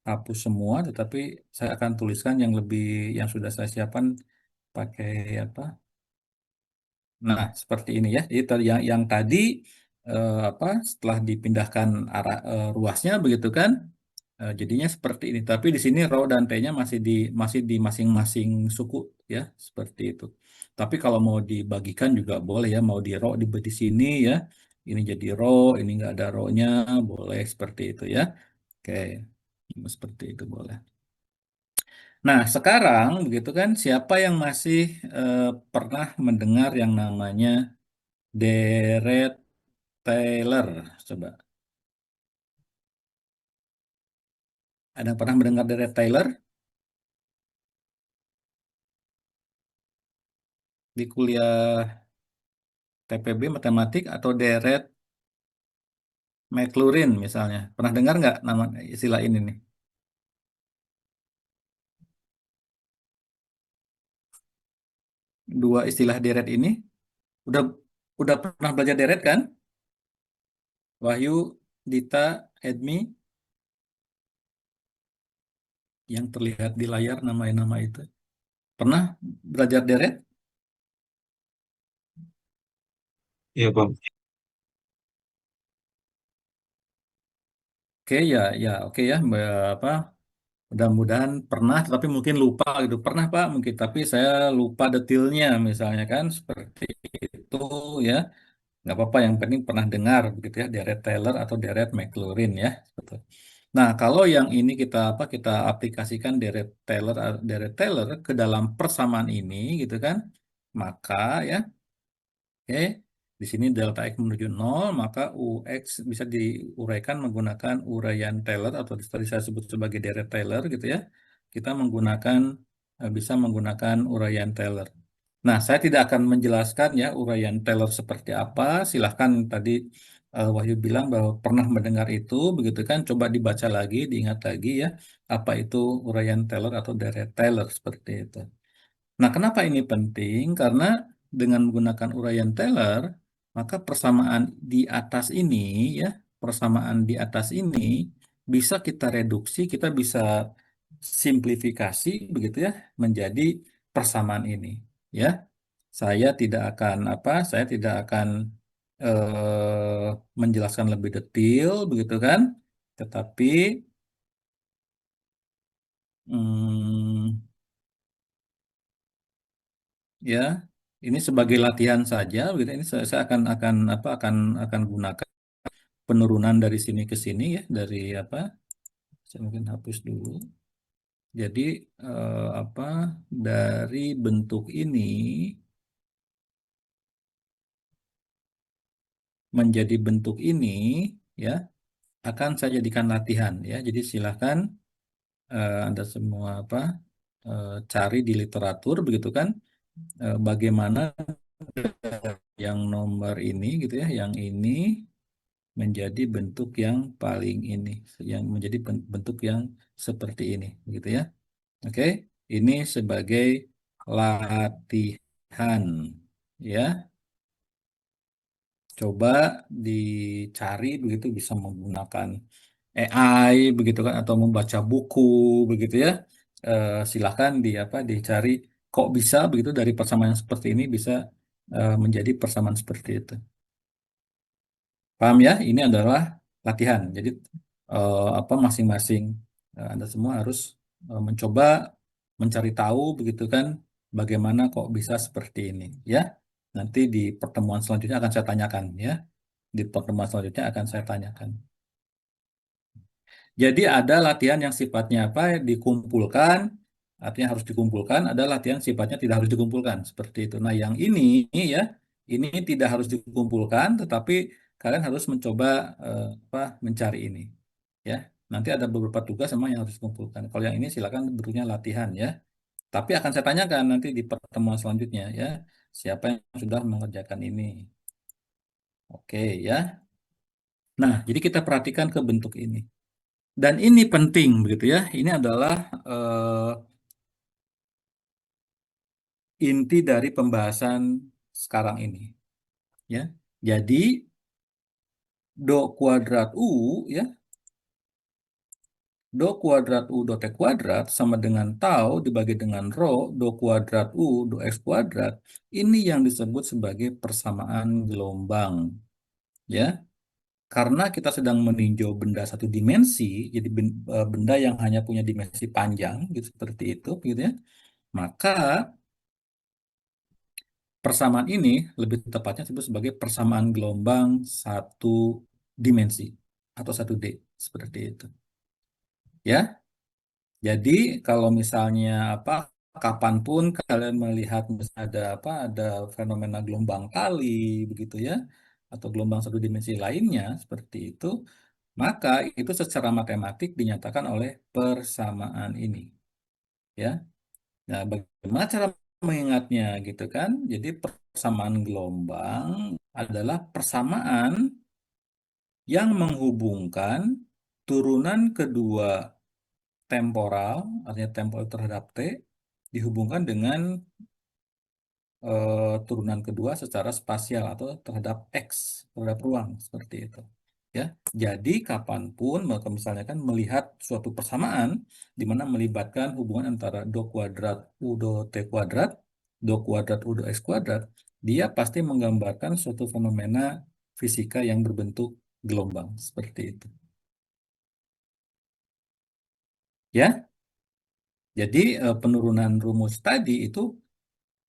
hapus semua, tetapi saya akan tuliskan yang sudah saya siapkan pakai apa? Nah, seperti ini ya. Jadi yang tadi setelah dipindahkan ruasnya begitu kan, jadinya seperti ini. Tapi di sini rho dan t-nya masih di masing-masing suku ya, seperti itu. Tapi kalau mau dibagikan juga boleh ya, mau di rho di sini ya. Ini jadi rho, ini nggak ada rho-nya, boleh seperti itu ya. Oke, seperti itu boleh. Nah, sekarang begitu kan, siapa yang masih eh, pernah mendengar yang namanya deret Taylor? Coba. Ada yang pernah mendengar deret Taylor di kuliah TPB Matematik, atau deret Maclaurin misalnya? Pernah dengar nggak nama istilah ini nih? Dua istilah deret ini. Udah udah pernah belajar deret kan? Wahyu, Dita, Edmi, yang terlihat di layar nama-nama itu. Pernah belajar deret? Iya, Bang. Oke ya, ya oke ya, apa? Mudah-mudahan pernah, tapi mungkin lupa gitu. Pernah Pak, mungkin, tapi saya lupa detailnya, misalnya kan seperti itu ya. Nggak apa-apa, yang penting pernah dengar begitu ya, deret Taylor atau deret Maclaurin ya. Betul. Nah, kalau yang ini kita aplikasikan deret Taylor ke dalam persamaan ini gitu kan, maka ya, oke, di sini delta X menuju 0, maka UX bisa diuraikan menggunakan uraian Taylor, atau tadi saya sebut sebagai deret Taylor gitu ya. Kita bisa menggunakan uraian Taylor. Nah, saya tidak akan menjelaskan ya uraian Taylor seperti apa. Silahkan, tadi Wahyu bilang bahwa pernah mendengar itu, begitu kan? Coba dibaca lagi, diingat lagi ya, apa itu uraian Taylor atau deret Taylor, seperti itu. Nah, kenapa ini penting? Karena dengan menggunakan uraian Taylor, maka ya, persamaan di atas ini bisa kita reduksi, kita bisa simplifikasi begitu ya, menjadi persamaan ini. Ya, saya tidak akan menjelaskan lebih detail begitu kan, tetapi hmm, ya, ini sebagai latihan saja gitu. Ini saya akan gunakan penurunan dari sini ke sini ya, dari saya mungkin hapus dulu. Jadi dari bentuk ini menjadi bentuk ini ya, akan saya jadikan latihan ya. Jadi silahkan Anda semua cari di literatur begitu kan, bagaimana yang nomor ini gitu ya, yang ini menjadi bentuk yang paling ini, yang menjadi bentuk yang seperti ini, gitu ya. Oke, ini sebagai latihan, ya. Coba dicari begitu, bisa menggunakan AI begitu kan, atau membaca buku begitu ya. Silahkan dicari kok bisa begitu dari persamaan yang seperti ini bisa menjadi persamaan seperti itu. Paham ya? Ini adalah latihan. Jadi apa masing-masing. Anda semua harus mencoba mencari tahu begitu kan bagaimana kok bisa seperti ini ya. Nanti di pertemuan selanjutnya akan saya tanyakan ya. Di pertemuan selanjutnya akan saya tanyakan. Jadi ada latihan yang sifatnya apa? Dikumpulkan, artinya harus dikumpulkan. Ada latihan sifatnya tidak harus dikumpulkan, seperti itu. Nah, yang ini ya, ini tidak harus dikumpulkan, tetapi kalian harus mencoba apa mencari ini, ya. Nanti ada beberapa tugas sama yang harus dikumpulkan. Kalau yang ini silakan bentuknya latihan ya. Tapi akan saya tanyakan nanti di pertemuan selanjutnya ya, siapa yang sudah mengerjakan ini. Oke ya. Nah, jadi kita perhatikan ke bentuk ini. Dan ini penting begitu ya. Ini adalah inti dari pembahasan sekarang ini ya. Jadi do kuadrat u ya, do kuadrat u do t kuadrat sama dengan tau dibagi dengan rho do kuadrat u do x kuadrat. Ini yang disebut sebagai persamaan gelombang ya. Karena kita sedang meninjau benda satu dimensi, jadi benda yang hanya punya dimensi panjang gitu seperti itu gitu ya. Maka persamaan ini lebih tepatnya disebut sebagai persamaan gelombang satu dimensi atau satu D seperti itu. Ya, jadi kalau misalnya apa kapanpun kalian melihat ada apa ada fenomena gelombang kali begitu ya atau gelombang satu dimensi lainnya seperti itu, maka itu secara matematik dinyatakan oleh persamaan ini. Ya, nah bagaimana cara mengingatnya gitu kan? Jadi persamaan gelombang adalah persamaan yang menghubungkan turunan kedua temporal, artinya temporal terhadap T, dihubungkan dengan turunan kedua secara spasial atau terhadap X, terhadap ruang, seperti itu. Ya, jadi kapanpun, maka misalnya kan melihat suatu persamaan, di mana melibatkan hubungan antara do kuadrat U do T kuadrat, do kuadrat U do X kuadrat, dia pasti menggambarkan suatu fenomena fisika yang berbentuk gelombang, seperti itu. Ya, jadi penurunan rumus tadi itu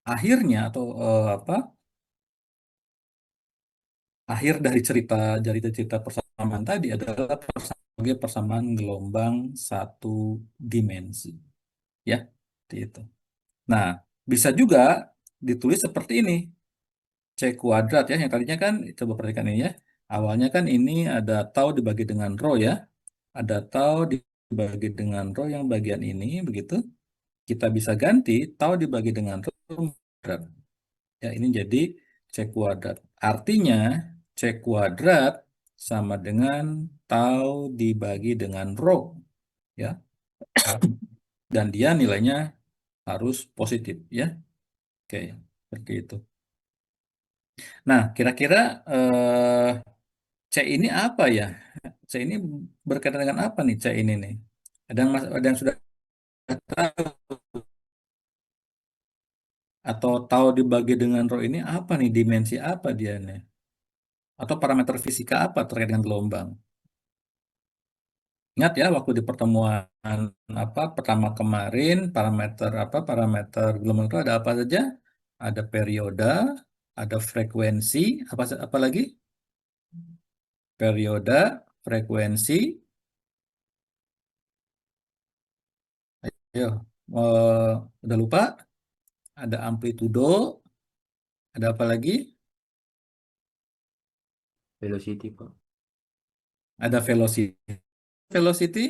akhirnya atau apa akhir dari cerita persamaan tadi adalah sebagai persamaan gelombang satu dimensi ya seperti itu. Nah, bisa juga ditulis seperti ini, C kuadrat ya, yang tadinya kan coba perhatikan ini ya, awalnya kan ini ada tau dibagi dengan rho ya, ada tau dibagi dengan rho yang bagian ini begitu, kita bisa ganti tau dibagi dengan rho kuadrat. Ya, ini jadi C kuadrat. Artinya C kuadrat sama dengan tau dibagi dengan rho. Ya. Dan dia nilainya harus positif. Ya. Oke, seperti itu. Nah, kira-kira C ini apa ya? C ini berkaitan dengan apa nih C ini nih? Ada yang sudah tahu atau tahu dibagi dengan rho ini apa nih? Dimensi apa dia nih? Atau parameter fisika apa terkait dengan gelombang? Ingat ya waktu di pertemuan apa pertama kemarin parameter gelombang itu ada apa saja? Ada periode, ada frekuensi, apa lagi? Periode, frekuensi, ayo, udah lupa? Ada amplitudo, ada apa lagi? Velocity, Pak. Ada velocity. Velocity,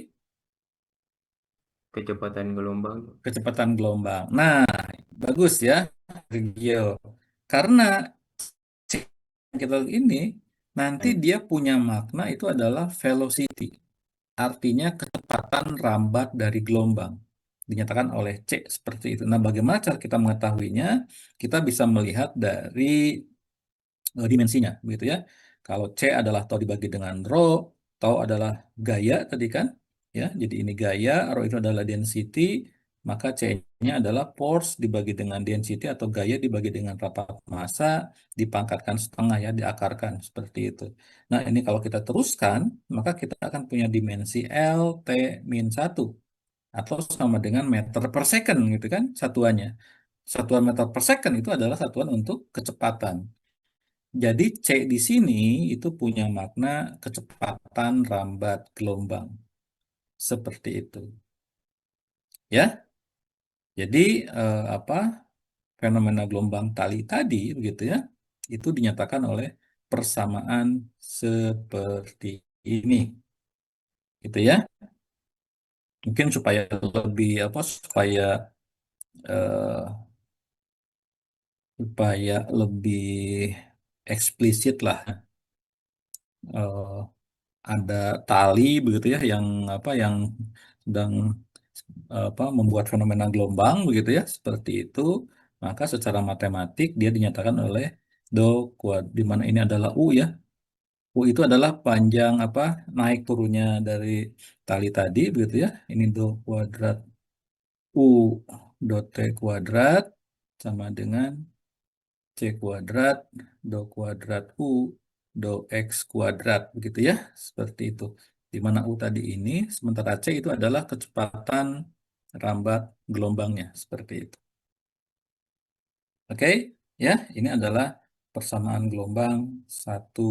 Kecepatan gelombang. kecepatan gelombang. Nah, bagus ya, Gio. Karena yang kita lihat ini nanti dia punya makna itu adalah velocity, artinya kecepatan rambat dari gelombang dinyatakan oleh C seperti itu. Nah, bagaimana cara kita mengetahuinya? Kita bisa melihat dari dimensinya, begitu ya. Kalau C adalah tau dibagi dengan rho, tau adalah gaya tadi kan, ya. Jadi ini gaya, rho itu adalah density, maka C-nya adalah force dibagi dengan density atau gaya dibagi dengan rapat massa dipangkatkan setengah ya, diakarkan seperti itu. Nah, ini kalau kita teruskan, maka kita akan punya dimensi L T min 1 atau sama dengan meter per second gitu kan satuannya. Satuan meter per second itu adalah satuan untuk kecepatan. Jadi C di sini itu punya makna kecepatan rambat gelombang. Seperti itu. Ya. Jadi apa fenomena gelombang tali tadi begitu ya. Itu dinyatakan oleh persamaan seperti ini. Gitu ya. Mungkin supaya lebih apa eh, supaya lebih eksplisit lah. eh, ada tali begitu ya yang apa yang sedang apa membuat fenomena gelombang begitu ya seperti itu, maka secara matematik dia dinyatakan oleh do kuad di mana ini adalah u ya. U itu adalah panjang apa naik turunnya dari tali tadi begitu ya. Ini do kuadrat u dot t kuadrat sama dengan C kuadrat, do kuadrat U, do X kuadrat, begitu ya. Seperti itu. Di mana U tadi ini, sementara C itu adalah kecepatan rambat gelombangnya. Seperti itu. Oke, ya. Ini adalah persamaan gelombang satu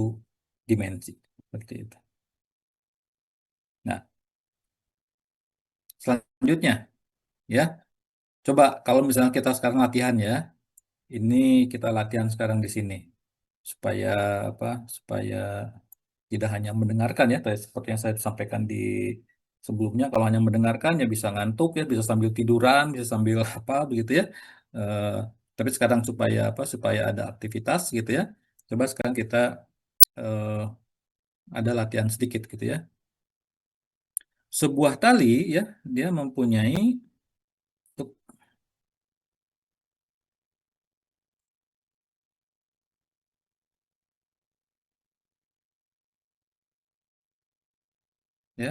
dimensi. Seperti itu. Nah, selanjutnya, ya. Coba kalau misalnya kita sekarang latihan ya. Ini kita latihan sekarang di sini. Supaya apa? Supaya tidak hanya mendengarkan ya, seperti yang saya sampaikan di sebelumnya. Kalau hanya mendengarkan ya bisa ngantuk ya, bisa sambil tiduran, bisa sambil apa begitu ya. Eh, tapi sekarang supaya apa? Supaya ada aktivitas gitu ya. Coba sekarang kita eh, ada latihan sedikit gitu ya. Sebuah tali ya, dia mempunyai untuk ya.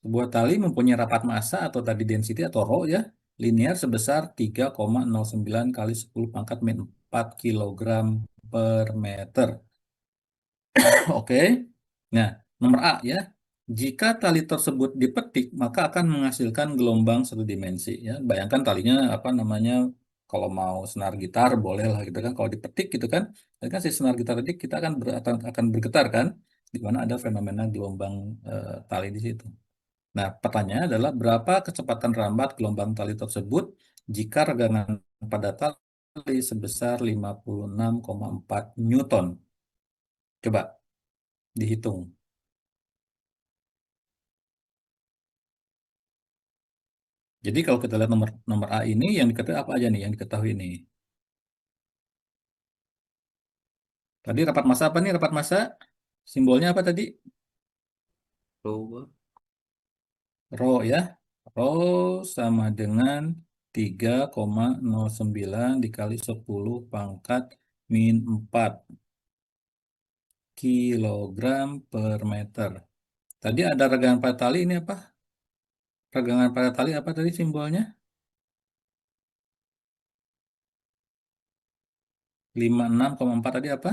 Sebuah tali mempunyai rapat massa atau tadi density atau rho ya, linear sebesar 3,09 kali 10 pangkat min 4 kilogram per meter. Oke. Nah, nomor A ya. Jika tali tersebut dipetik, maka akan menghasilkan gelombang satu dimensi ya. Bayangkan talinya apa namanya kalau mau senar gitar boleh lah gitu kan. Kalau dipetik gitu kan, kan si senar gitar tadi kita akan bergetar kan, di mana ada fenomena gelombang tali di situ. Nah, pertanyaannya adalah berapa kecepatan rambat gelombang tali tersebut jika regangan pada tali sebesar 56,4 Newton? Coba dihitung. Jadi kalau kita lihat nomor nomor A ini yang diketahui apa aja nih yang diketahui ini? Tadi rapat massa apa nih rapat massa? Simbolnya apa tadi? Coba. Rho ya. Rho sama dengan 3,09 dikali 10 pangkat min 4 kilogram per meter. Tadi ada regangan pada tali ini apa? Regangan pada tali apa tadi simbolnya? 56,4 tadi apa?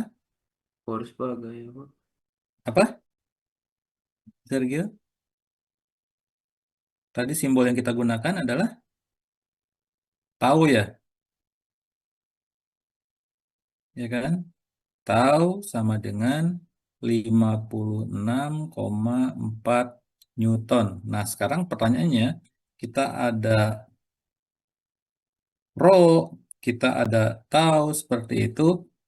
Force pak gaya pak. Apa? Sergio? Tadi simbol yang kita gunakan adalah tahu ya, ya kan? Tahu sama dengan 56,4 Newton. Nah, sekarang pertanyaannya, kita ada rho, kita ada tahu seperti itu,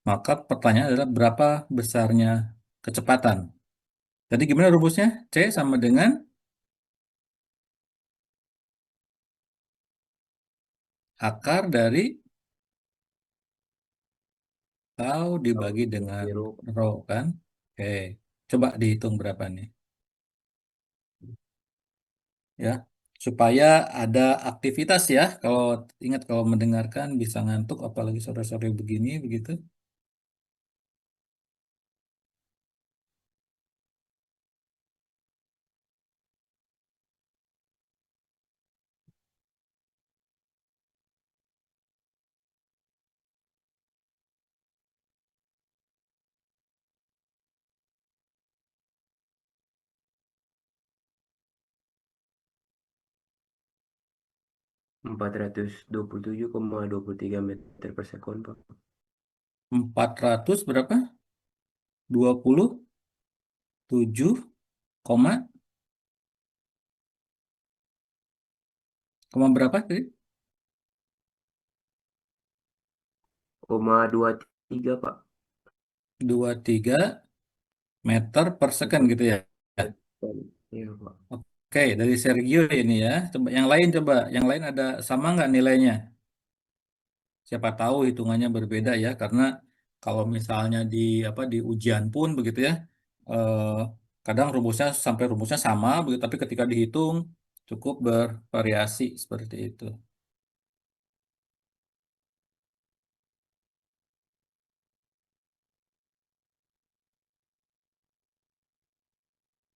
maka pertanyaan adalah berapa besarnya kecepatan? Tadi gimana rumusnya? C sama dengan akar dari tahu Tahu dibagi dengan dibagi rho. rho kan? Oke, coba dihitung berapa nih? Ya, supaya ada aktivitas ya. Kalau ingat kalau mendengarkan bisa ngantuk, apalagi sore-sore begini begitu. 427,23 meter per sekon, Pak. 400 berapa? 27, koma berapa tadi? 0,23, Pak. 23 meter per second gitu ya. Iya, Pak. Oke, dari Sergio ini ya. Coba yang lain coba. Yang lain ada sama nggak nilainya? Siapa tahu hitungannya berbeda ya, karena kalau misalnya di apa di ujian pun begitu ya, eh, kadang rumusnya sama begitu, tapi ketika dihitung cukup bervariasi seperti itu.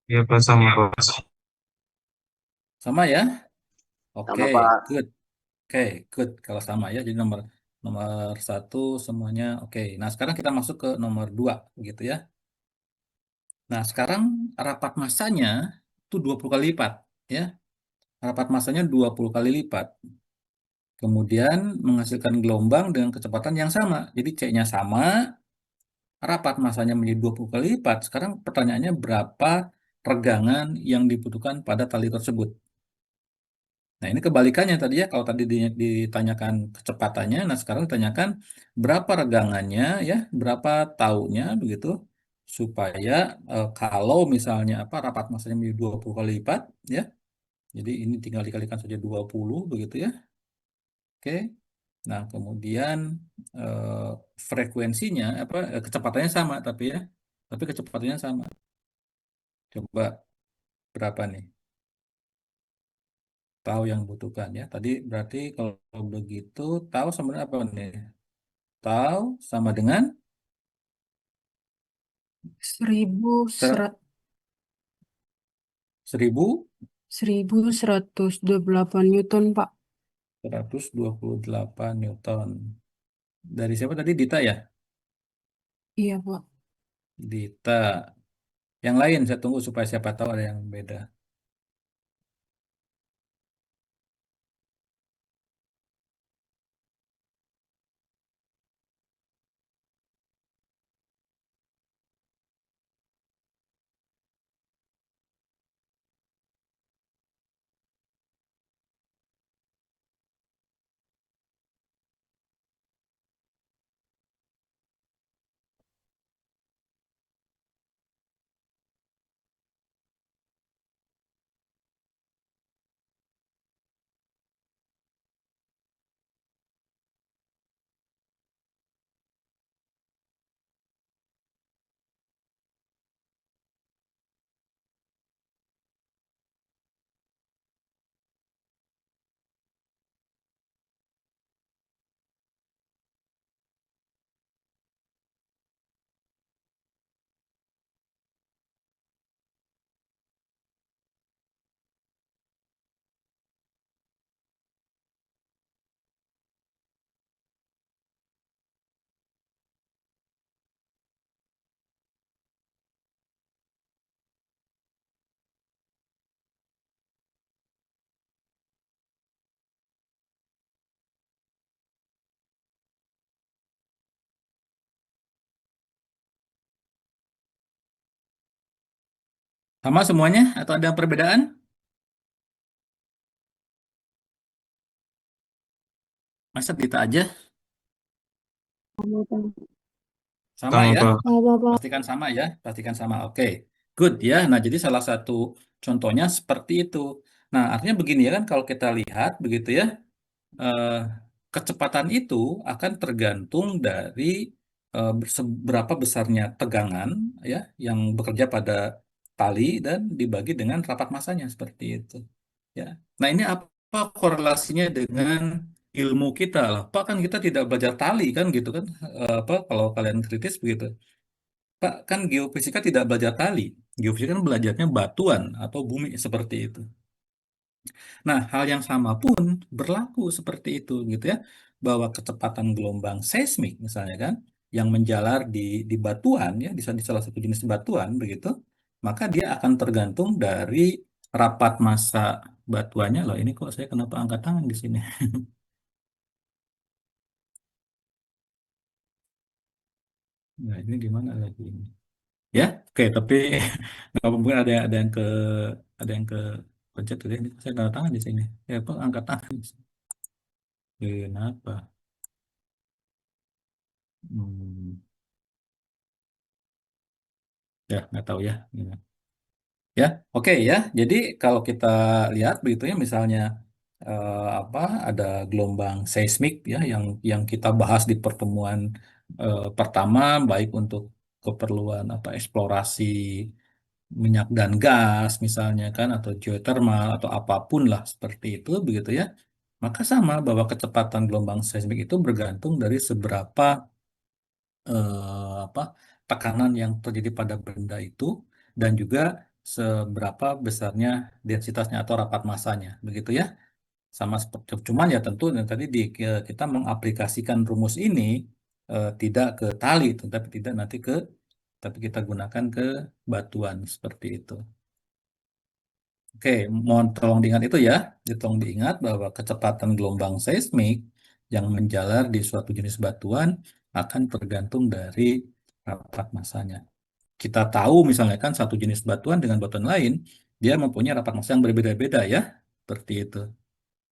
Ya Pak, sama Pak. Sama ya? Oke, Sama Pak. good. Oke, good kalau sama ya. Jadi nomor nomor satu semuanya oke. Nah, sekarang kita masuk ke nomor dua begitu ya. Nah, sekarang rapat massanya itu 20 kali lipat ya. Rapat massanya 20 kali lipat. Kemudian menghasilkan gelombang dengan kecepatan yang sama. Jadi C-nya sama, rapat massanya menjadi 20 kali lipat. Sekarang pertanyaannya berapa regangan yang dibutuhkan pada tali tersebut? Nah, ini kebalikannya tadi ya. Kalau tadi ditanyakan kecepatannya, nah sekarang ditanyakan berapa regangannya ya, berapa taunya begitu supaya kalau misalnya apa rapat massanya menjadi 20 kali lipat ya. Jadi ini tinggal dikalikan saja 20 begitu ya. Oke. Nah, kemudian eh, frekuensinya apa kecepatannya sama tapi ya. Tapi kecepatannya sama. Coba berapa nih? Tahu yang butuhkan ya. Tadi berarti kalau begitu tahu sama dengan apa nih? Tahu sama dengan 1128 Newton, Pak. Newton. Dari siapa tadi? Dita ya? Iya, Pak. Dita. Yang lain saya tunggu supaya siapa tahu ada yang beda. Sama semuanya atau ada perbedaan? Masa Dita aja? Sama Pak. Sama Sama ya? Pak. Sama Pak. Pastikan sama ya, pastikan sama. Oke, good ya. Nah, jadi salah satu contohnya seperti itu. Nah, artinya begini ya kan, kalau kita lihat begitu ya, eh, kecepatan itu akan tergantung dari seberapa besarnya tegangan ya yang bekerja pada tali dan dibagi dengan rapat massanya seperti itu. Ya. Nah, ini apa korelasinya dengan ilmu kita lah? Pak kan kita tidak belajar tali kan gitu kan? Apa kalau kalian kritis begitu? Pak, kan geofisika tidak belajar tali. Geofisika kan belajarnya batuan atau bumi seperti itu. Nah, hal yang sama pun berlaku seperti itu gitu ya. Bahwa kecepatan gelombang seismik misalnya kan yang menjalar di batuan ya di salah satu jenis batuan begitu, maka dia akan tergantung dari rapat massa batuannya loh. Ini kok saya kenapa angkat tangan di sini? Nah, ini gimana lagi ini? Ya, oke, tapi nggak mungkin ada yang ke pencet tadi. Ini saya tanda tangan di sini. Ya, kok angkat tangan? Kenapa? Hmm, ya, nggak tahu ya. Ya, oke ya. Jadi kalau kita lihat begitu ya, misalnya apa ada gelombang seismik ya yang kita bahas di pertemuan pertama, baik untuk keperluan apa eksplorasi minyak dan gas misalnya kan, atau geothermal atau apapun lah seperti itu begitu ya. Maka sama bahwa kecepatan gelombang seismik itu bergantung dari seberapa apa tekanan yang terjadi pada benda itu, dan juga seberapa besarnya densitasnya atau rapat massanya begitu ya. Sama seperti cuman ya tentu yang tadi kita mengaplikasikan rumus ini tidak ke tali, tapi tidak nanti tapi kita gunakan ke batuan seperti itu. Oke, mohon tolong diingat itu ya. Tolong diingat bahwa kecepatan gelombang seismik yang menjalar di suatu jenis batuan akan tergantung dari rapat massanya. Kita tahu misalnya kan satu jenis batuan dengan batuan lain, dia mempunyai rapat massa yang berbeda-beda ya. Seperti itu.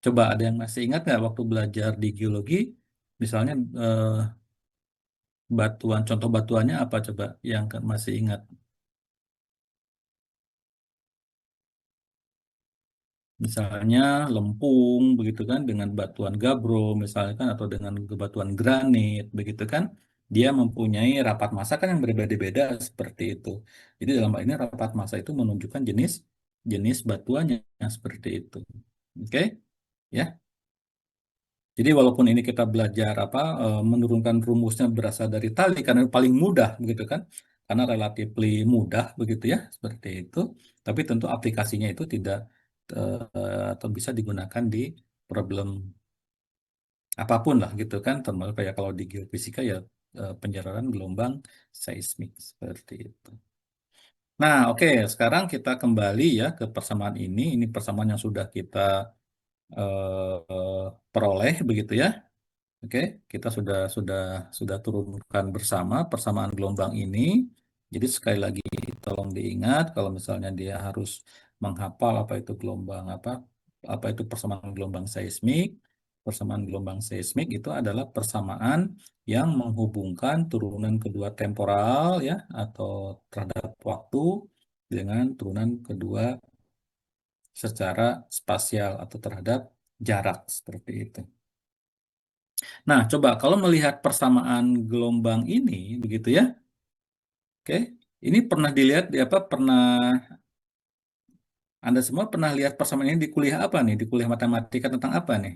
Coba ada yang masih ingat nggak waktu belajar di geologi, misalnya batuan, contoh batuannya apa coba yang masih ingat? Misalnya lempung begitu kan dengan batuan gabbro misalnya kan, atau dengan batuan granit begitu kan, dia mempunyai rapat massa kan yang berbeda-beda seperti itu. Jadi dalam hal ini rapat massa itu menunjukkan jenis jenis batuannya seperti itu. Oke, ya. Jadi walaupun ini kita belajar apa menurunkan rumusnya berasal dari tali karena paling mudah begitu kan, karena relatively mudah begitu ya seperti itu. Tapi tentu aplikasinya itu tidak atau bisa digunakan di problem apapun lah gitu kan, termasuk kayak kalau di geofisika ya penjararan gelombang seismik seperti itu. Nah, oke, sekarang kita kembali ya ke persamaan ini. Ini persamaan yang sudah kita peroleh begitu ya. Oke, kita sudah turunkan bersama persamaan gelombang ini. Jadi sekali lagi tolong diingat kalau misalnya dia harus menghafal apa itu gelombang apa itu persamaan gelombang seismik. Persamaan gelombang seismik itu adalah persamaan yang menghubungkan turunan kedua temporal ya atau terhadap waktu dengan turunan kedua secara spasial atau terhadap jarak seperti itu. Nah, coba kalau melihat persamaan gelombang ini, begitu ya. Oke, ini pernah dilihat di apa? Pernah Anda semua pernah lihat persamaan ini di kuliah apa nih? Di kuliah matematika tentang apa nih?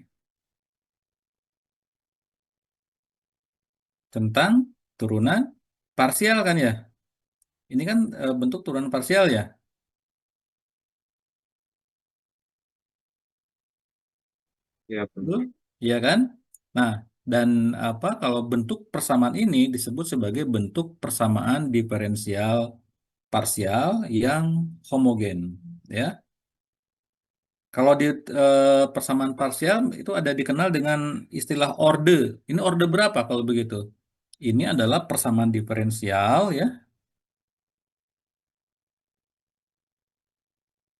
Tentang turunan parsial kan ya? Ini kan bentuk turunan parsial ya, Ya, Bang. betul? Iya kan? Nah, dan apa? Kalau bentuk persamaan ini disebut sebagai bentuk persamaan diferensial parsial yang homogen, ya. Kalau di persamaan parsial itu ada dikenal dengan istilah orde. Ini orde berapa kalau begitu? Ini adalah persamaan diferensial ya.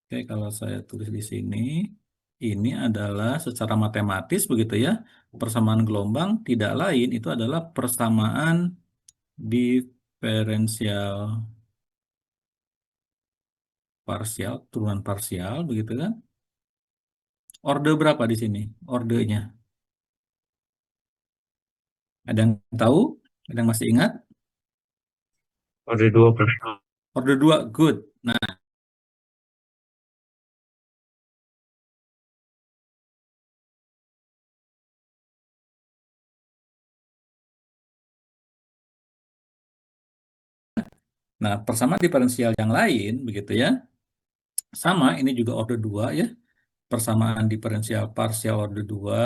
Oke, kalau saya tulis di sini, ini adalah secara matematis begitu ya. Persamaan gelombang tidak lain itu adalah persamaan diferensial parsial, turunan parsial begitu kan? Orde berapa di sini? Ordenya. Ada yang tahu? Ada yang masih ingat? Orde dua, Bang. Orde 2, good. Nah, persamaan diferensial yang lain begitu ya. Sama, ini juga orde 2 ya. Persamaan diferensial parsial orde 2,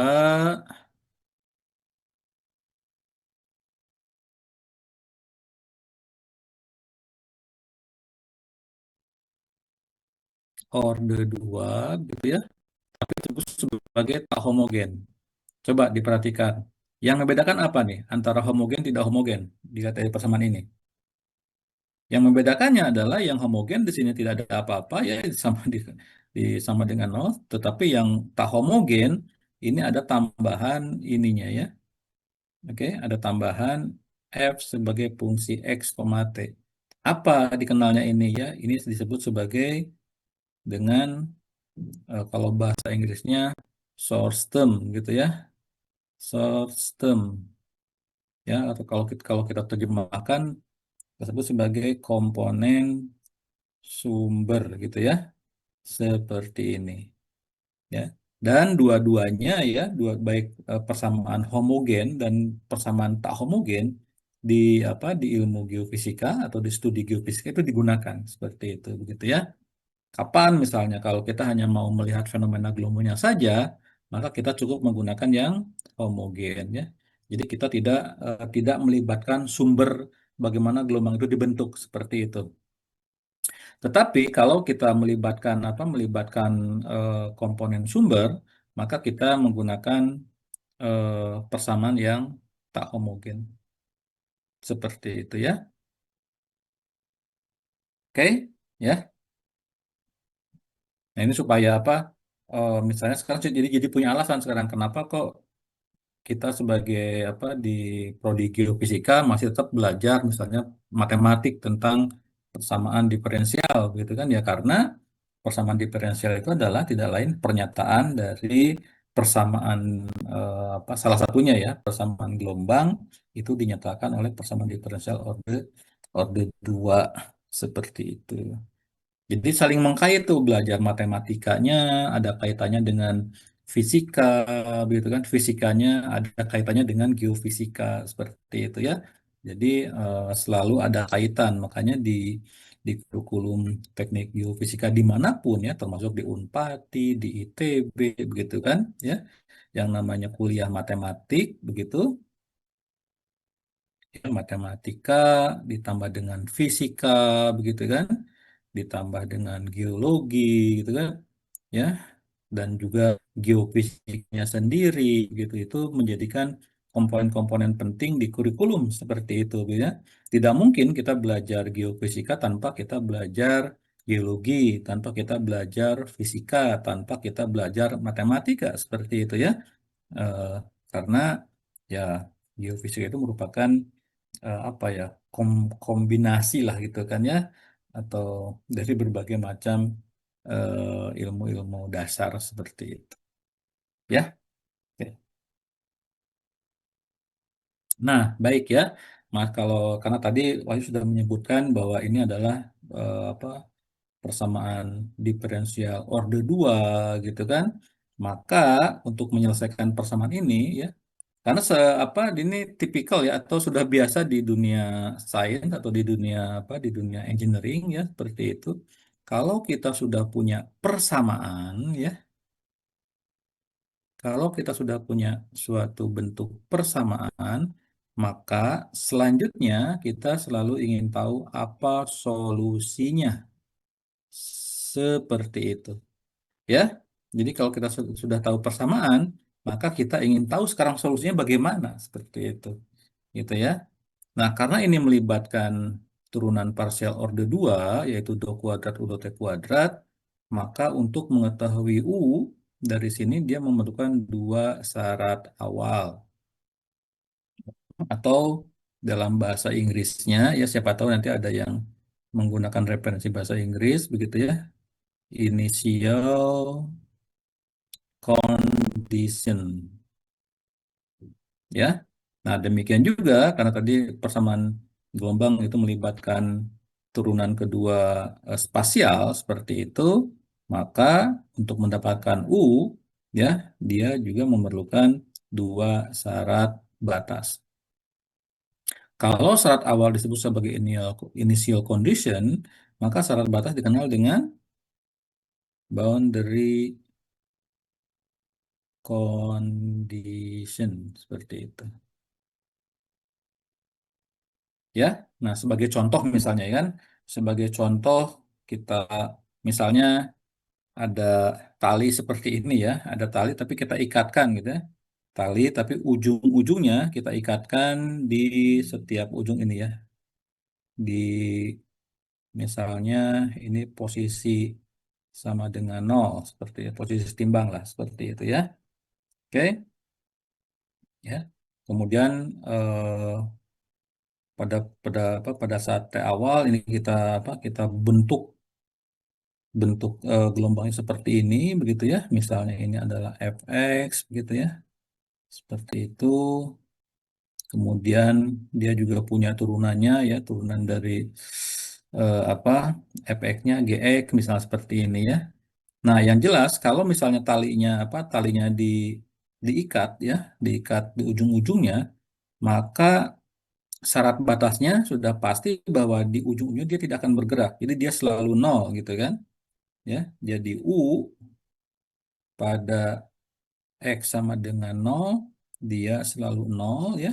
orde 2 gitu ya. disebut sebagai tak homogen. Coba diperhatikan. Yang membedakan apa nih antara homogen tidak homogen dilihat dari persamaan ini? Yang membedakannya adalah yang homogen di sini tidak ada apa-apa ya sama dengan nol, tetapi yang tak homogen ini ada tambahan ininya ya. Oke, ada tambahan f sebagai fungsi x, t. Apa dikenalnya ini ya? Ini disebut sebagai dengan kalau bahasa Inggrisnya source term gitu ya. Source term ya, atau kalau kita terjemahkan tersebut sebagai komponen sumber gitu ya, seperti ini ya. Dan dua-duanya ya, baik persamaan homogen dan persamaan tak homogen di di ilmu geofisika atau di studi geofisika itu digunakan seperti itu begitu ya. Kapan misalnya kalau kita hanya mau melihat fenomena gelombangnya saja, maka kita cukup menggunakan yang homogen ya. Jadi kita tidak melibatkan sumber bagaimana gelombang itu dibentuk seperti itu. Tetapi kalau kita melibatkan komponen sumber, maka kita menggunakan persamaan yang tak homogen. Seperti itu ya. Oke, ya. Nah, ini supaya apa? Misalnya sekarang jadi punya alasan sekarang kenapa kok kita sebagai di prodi geofisika masih tetap belajar misalnya matematik tentang persamaan diferensial gitu kan ya, karena persamaan diferensial itu adalah tidak lain pernyataan dari persamaan salah satunya ya, persamaan gelombang itu dinyatakan oleh persamaan diferensial orde 2 seperti itu. Jadi saling mengkait tuh, belajar matematikanya ada kaitannya dengan fisika, begitu kan? Fisikanya ada kaitannya dengan geofisika seperti itu ya. Jadi selalu ada kaitan, makanya di kurikulum teknik geofisika dimanapun ya, termasuk di Unpati, di ITB, begitu kan? Ya, yang namanya kuliah matematik, begitu. Ya, matematika ditambah dengan fisika, begitu kan? Ditambah dengan geologi gitu kan ya, dan juga geofisiknya sendiri gitu, itu menjadikan komponen-komponen penting di kurikulum seperti itu ya. Tidak mungkin kita belajar geofisika tanpa kita belajar geologi, tanpa kita belajar fisika, tanpa kita belajar matematika seperti itu ya. Eh, karena ya geofisika itu merupakan apa ya, kombinasi lah gitu kan ya, atau dari berbagai macam ilmu-ilmu dasar seperti itu ya. Oke. Nah, baik ya Mas, karena tadi Wahyu sudah menyebutkan bahwa ini adalah apa, persamaan diferensial orde 2 gitu kan, maka untuk menyelesaikan persamaan ini ya, karena ini tipikal ya, atau sudah biasa di dunia sains atau di dunia di dunia engineering ya seperti itu. Kalau kita sudah punya persamaan ya, kalau kita sudah punya suatu bentuk persamaan, maka selanjutnya kita selalu ingin tahu apa solusinya. Seperti itu. Ya. Jadi kalau kita sudah tahu persamaan, maka kita ingin tahu sekarang solusinya bagaimana, seperti itu. Gitu ya. Nah, karena ini melibatkan turunan parsial orde 2, yaitu do kuadrat U do T kuadrat, maka untuk mengetahui U, dari sini dia memerlukan dua syarat awal. Atau dalam bahasa Inggrisnya, ya siapa tahu nanti ada yang menggunakan referensi bahasa Inggris, begitu ya. Initial condition. Ya. Nah, demikian juga karena tadi persamaan gelombang itu melibatkan turunan kedua spasial seperti itu, maka untuk mendapatkan U ya, dia juga memerlukan dua syarat batas. Kalau syarat awal disebut sebagai initial condition, maka syarat batas dikenal dengan boundary condition seperti itu. Ya, nah sebagai contoh misalnya ya kan, sebagai contoh kita misalnya ada tali seperti ini ya, ada tali tapi kita ikatkan gitu ya. Tali tapi ujung-ujungnya kita ikatkan di setiap ujung ini ya. Di misalnya ini posisi sama dengan nol seperti itu, posisi timbang lah seperti itu ya. Oke, ya. Kemudian pada pada saat T awal ini kita bentuk bentuk gelombangnya seperti ini begitu ya. Misalnya ini adalah fx begitu ya. Seperti itu. Kemudian dia juga punya turunannya ya, turunan dari apa fx-nya gx misalnya seperti ini ya. Nah, yang jelas kalau misalnya talinya diikat ya, diikat di ujung-ujungnya, maka syarat batasnya sudah pasti bahwa di ujung-ujungnya dia tidak akan bergerak. Jadi dia selalu nol gitu kan. Ya, jadi U pada X sama dengan nol, dia selalu nol ya.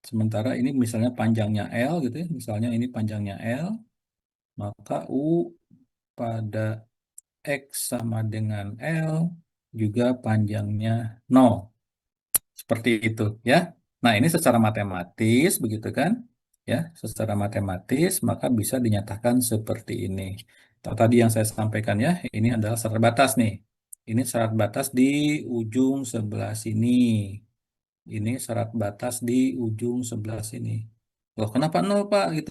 Sementara ini misalnya panjangnya L gitu ya, misalnya ini panjangnya L, maka U pada X sama dengan L juga panjangnya nol. Seperti itu ya. Nah, ini secara matematis begitu kan? Ya, secara matematis maka bisa dinyatakan seperti ini. Tadi yang saya sampaikan ya, ini adalah syarat batas nih. Ini syarat batas di ujung sebelah sini. Ini syarat batas di ujung sebelah sini. Loh, kenapa nol Pak? Gitu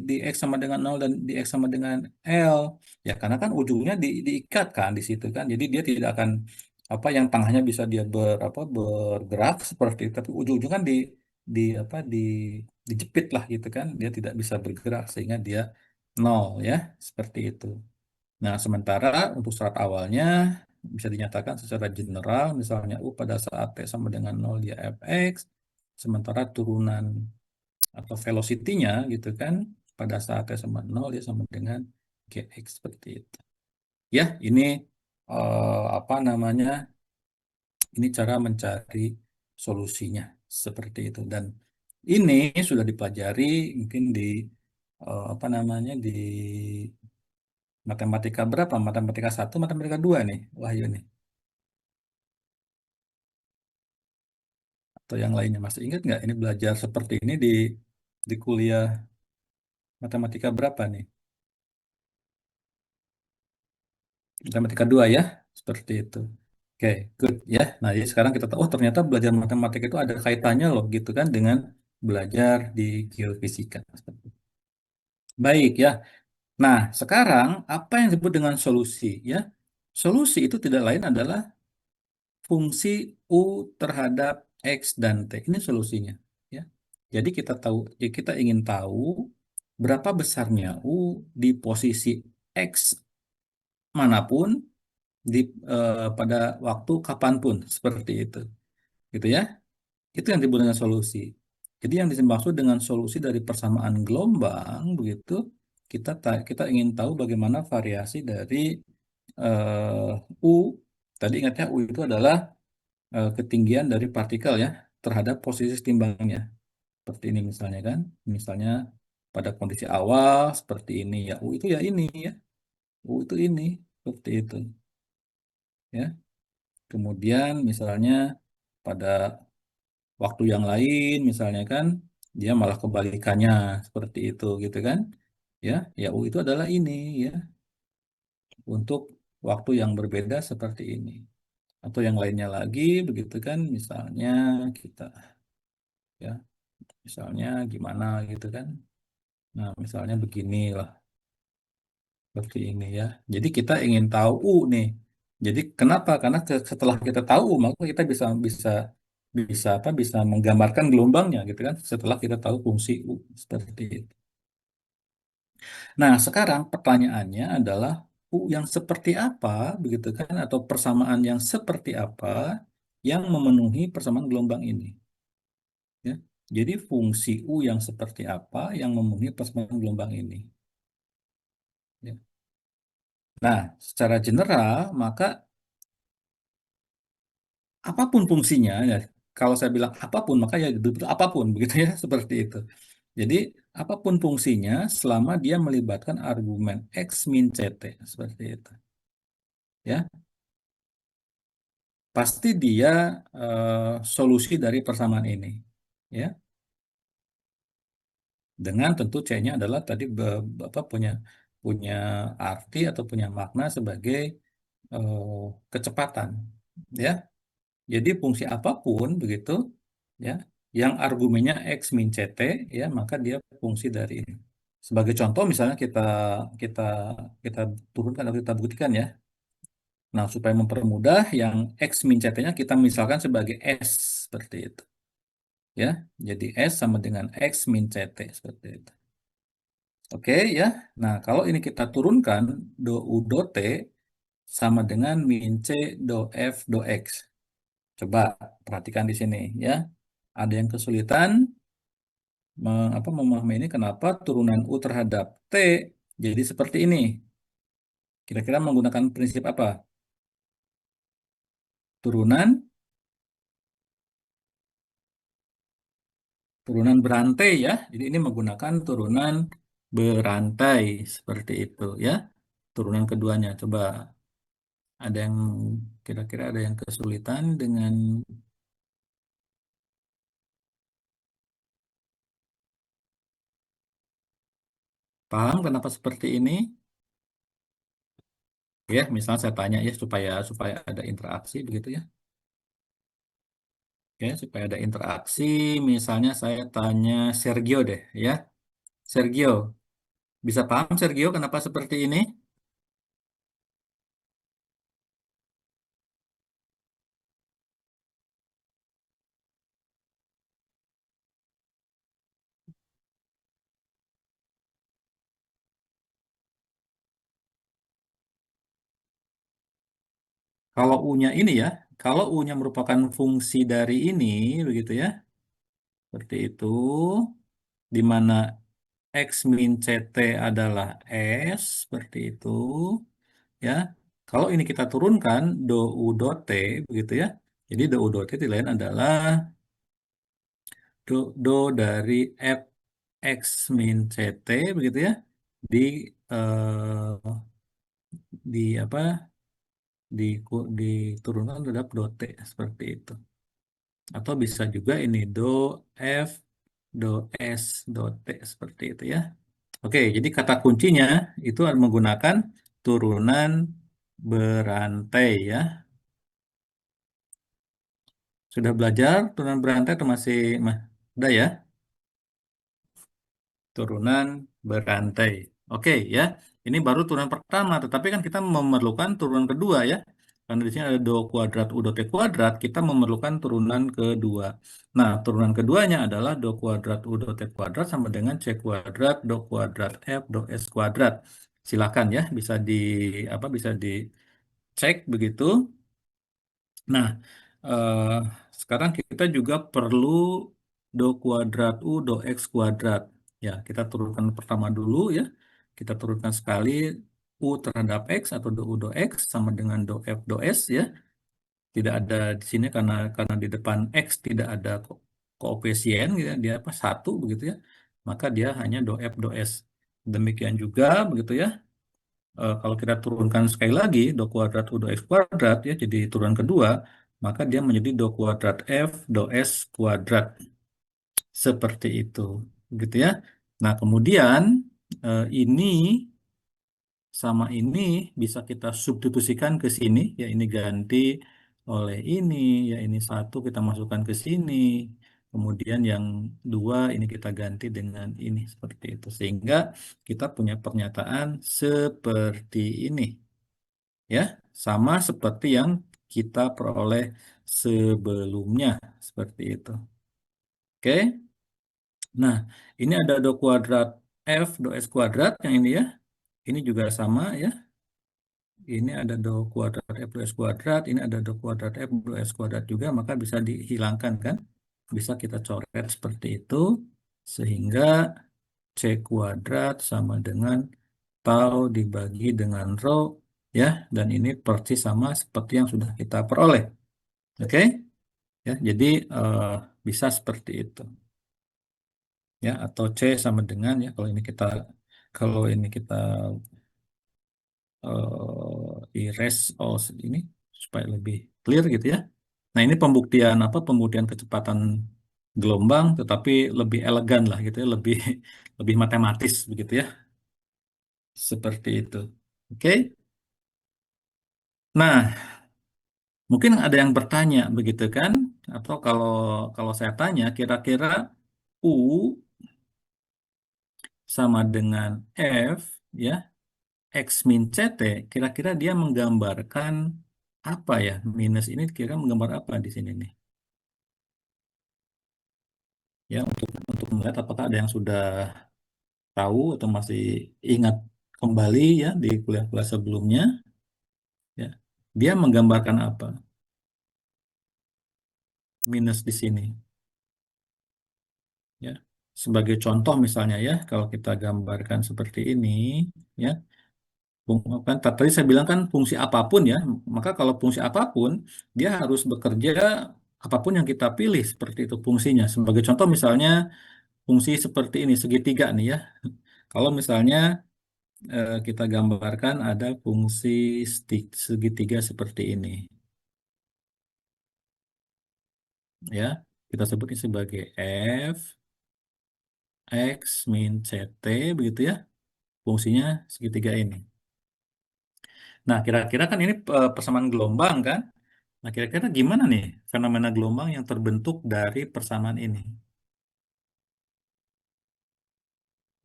di X sama dengan nol dan di X sama dengan L. Ya karena kan ujungnya diikat kan di situ kan. Jadi dia tidak akan apa yang tengahnya bisa dia bergerak seperti itu. Tapi ujung-ujung kan di apa dijepit lah gitu kan. Dia tidak bisa bergerak sehingga dia nol ya. Seperti itu. Nah, sementara untuk syarat awalnya bisa dinyatakan secara general, misalnya U pada saat T sama dengan nol dia Fx, sementara turunan atau velocity-nya gitu kan, pada saat T sama nol dia sama dengan Gx seperti itu. Ya, ini apa namanya, ini cara mencari solusinya seperti itu. Dan ini sudah dipelajari mungkin di apa namanya, di matematika berapa? Matematika satu, matematika 2 nih, Wahyu nih. Atau yang lainnya masih ingat nggak ini belajar seperti ini di kuliah matematika berapa nih? Matematika 2 ya, seperti itu. Oke, good ya. Nah, jadi sekarang kita tahu, oh ternyata belajar matematika itu ada kaitannya loh gitu kan dengan belajar di geofisika. Baik ya. Nah, sekarang apa yang disebut dengan solusi ya? Solusi itu tidak lain adalah fungsi U terhadap X dan T. Ini solusinya. Ya. Jadi kita ingin tahu berapa besarnya U di posisi X manapun di pada waktu kapanpun seperti itu. Gitu ya. Itu yang disebut dengan solusi. Jadi yang dimaksud dengan solusi dari persamaan gelombang begitu kita ingin tahu bagaimana variasi dari U. Tadi ingatnya U itu adalah ketinggian dari partikel ya terhadap posisi timbangnya. Seperti ini misalnya kan. Misalnya pada kondisi awal seperti ini ya. U itu ya ini ya. U itu ini. Seperti itu. Ya. Kemudian misalnya pada waktu yang lain misalnya kan dia malah kebalikannya seperti itu gitu kan. Ya, ya U itu adalah ini ya. Untuk waktu yang berbeda seperti ini. Atau yang lainnya lagi begitu kan misalnya kita ya misalnya gimana gitu kan. Nah, misalnya beginilah, seperti ini ya. Jadi kita ingin tahu U nih. Jadi kenapa? Karena setelah kita tahu U, maka kita bisa bisa bisa apa? Bisa menggambarkan gelombangnya gitu kan. Setelah kita tahu fungsi U seperti itu. Nah, sekarang pertanyaannya adalah U yang seperti apa begitu kan? Atau persamaan yang seperti apa yang memenuhi persamaan gelombang ini? Ya. Jadi fungsi U yang seperti apa yang memenuhi persamaan gelombang ini? Ya. Nah, secara general, maka apapun fungsinya, ya, kalau saya bilang apapun, maka ya betul apapun, begitu ya, seperti itu. Jadi, apapun fungsinya, selama dia melibatkan argumen X min CT, seperti itu. ya, pasti dia solusi dari persamaan ini, ya. Dengan tentu C-nya adalah tadi apa, punya punya arti atau punya makna sebagai eh, kecepatan, ya. Jadi fungsi apapun begitu, ya, yang argumennya X min CT, ya, maka dia fungsi dari ini. Sebagai contoh misalnya kita kita turunkan atau kita buktikan, ya. Nah, supaya mempermudah, yang X min CT-nya kita misalkan sebagai S seperti itu, ya. Jadi S sama dengan X min CT seperti itu. Oke, ya. Nah, kalau ini kita turunkan, do U do T sama dengan min C do F do X. Coba perhatikan di sini, ya. Ada yang kesulitan memahami ini, kenapa turunan U terhadap T jadi seperti ini. Kira-kira menggunakan prinsip apa? Turunan turunan berantai, ya. Jadi ini menggunakan turunan berantai seperti itu, ya. Turunan keduanya. Coba ada yang kira-kira ada yang kesulitan dengan paham kenapa seperti ini? Ya, misalnya saya tanya, ya, supaya supaya ada interaksi begitu, ya. Oke, supaya ada interaksi, misalnya saya tanya Sergio deh, ya. Sergio, bisa paham Sergio kenapa seperti ini? Kalau U-nya ini, ya, kalau U-nya merupakan fungsi dari ini, begitu, ya, seperti itu, di mana X min CT adalah S, seperti itu, ya. Kalau ini kita turunkan, do U do T, begitu, ya. Jadi do U do T itu lain adalah do dari F X min CT, begitu, ya, di di apa diturunkan terhadap do T seperti itu. Atau bisa juga ini do F do S do T seperti itu, ya. Oke, jadi kata kuncinya itu menggunakan turunan berantai, ya. Sudah belajar turunan berantai atau masih udah, ya? Turunan berantai. Oke, ya. Ini baru turunan pertama, tetapi kan kita memerlukan turunan kedua, ya. Karena di sini ada do kuadrat U do T kuadrat, kita memerlukan turunan kedua. Nah, turunan keduanya adalah do kuadrat U do T kuadrat sama dengan C kuadrat do kuadrat F do S kuadrat. Silakan, ya, bisa dicek begitu. Nah, eh, sekarang kita juga perlu do kuadrat U do X kuadrat. Ya, kita turunkan pertama dulu, ya. Kita turunkan sekali U terhadap X atau do U do X sama dengan do F do S, ya. Tidak ada di sini karena di depan X tidak ada koefisien, gitu, ya. Dia apa? Satu begitu, ya. Maka dia hanya do F do S. Demikian juga begitu, ya. Kalau kita turunkan sekali lagi do kuadrat U do X kuadrat, ya, jadi turunan kedua, maka dia menjadi do kuadrat F do S kuadrat seperti itu, gitu, ya. Nah, kemudian ini sama ini bisa kita substitusikan ke sini, ya, ini ganti oleh ini, ya, ini satu kita masukkan ke sini, kemudian yang dua ini kita ganti dengan ini seperti itu, sehingga kita punya pernyataan seperti ini, ya, sama seperti yang kita peroleh sebelumnya seperti itu. Oke. Nah, ini ada do kuadrat F do S kuadrat yang ini, ya. Ini juga sama, ya. Ini ada do kuadrat F do S kuadrat, ini ada do kuadrat F do S kuadrat juga, maka bisa dihilangkan, kan? Bisa kita coret seperti itu, sehingga C kuadrat sama dengan tau dibagi dengan rho, ya. Dan ini persis sama seperti yang sudah kita peroleh. Oke? Ya, jadi bisa seperti itu. Ya, atau C sama dengan, ya, kalau ini kita erase ini supaya lebih clear gitu ya. Nah, ini pembuktian apa? Pembuktian kecepatan gelombang, tetapi lebih elegan lah gitu ya, lebih lebih matematis begitu ya, seperti itu. Oke. Nah, mungkin ada yang bertanya begitu kan? Atau kalau kalau saya tanya, kira-kira U sama dengan F ya, X min CT, kira-kira dia menggambarkan apa ya? Minus ini kira menggambar apa di sini nih? Ya, untuk melihat apakah ada yang sudah tahu atau masih ingat kembali ya di kuliah-kuliah sebelumnya ya. Dia menggambarkan apa? Minus di sini ya. Sebagai contoh misalnya ya, kalau kita gambarkan seperti ini ya. Kan tadi saya bilang kan fungsi apapun ya, maka kalau fungsi apapun dia harus bekerja apapun yang kita pilih seperti itu fungsinya. Sebagai contoh misalnya fungsi seperti ini segitiga nih ya. Kalau misalnya kita gambarkan ada fungsi segitiga seperti ini ya. Kita sebut ini sebagai f x min ct begitu ya. Fungsinya segitiga ini. Nah, kira-kira kan ini persamaan gelombang kan? Nah, kira-kira gimana nih fenomena gelombang yang terbentuk dari persamaan ini?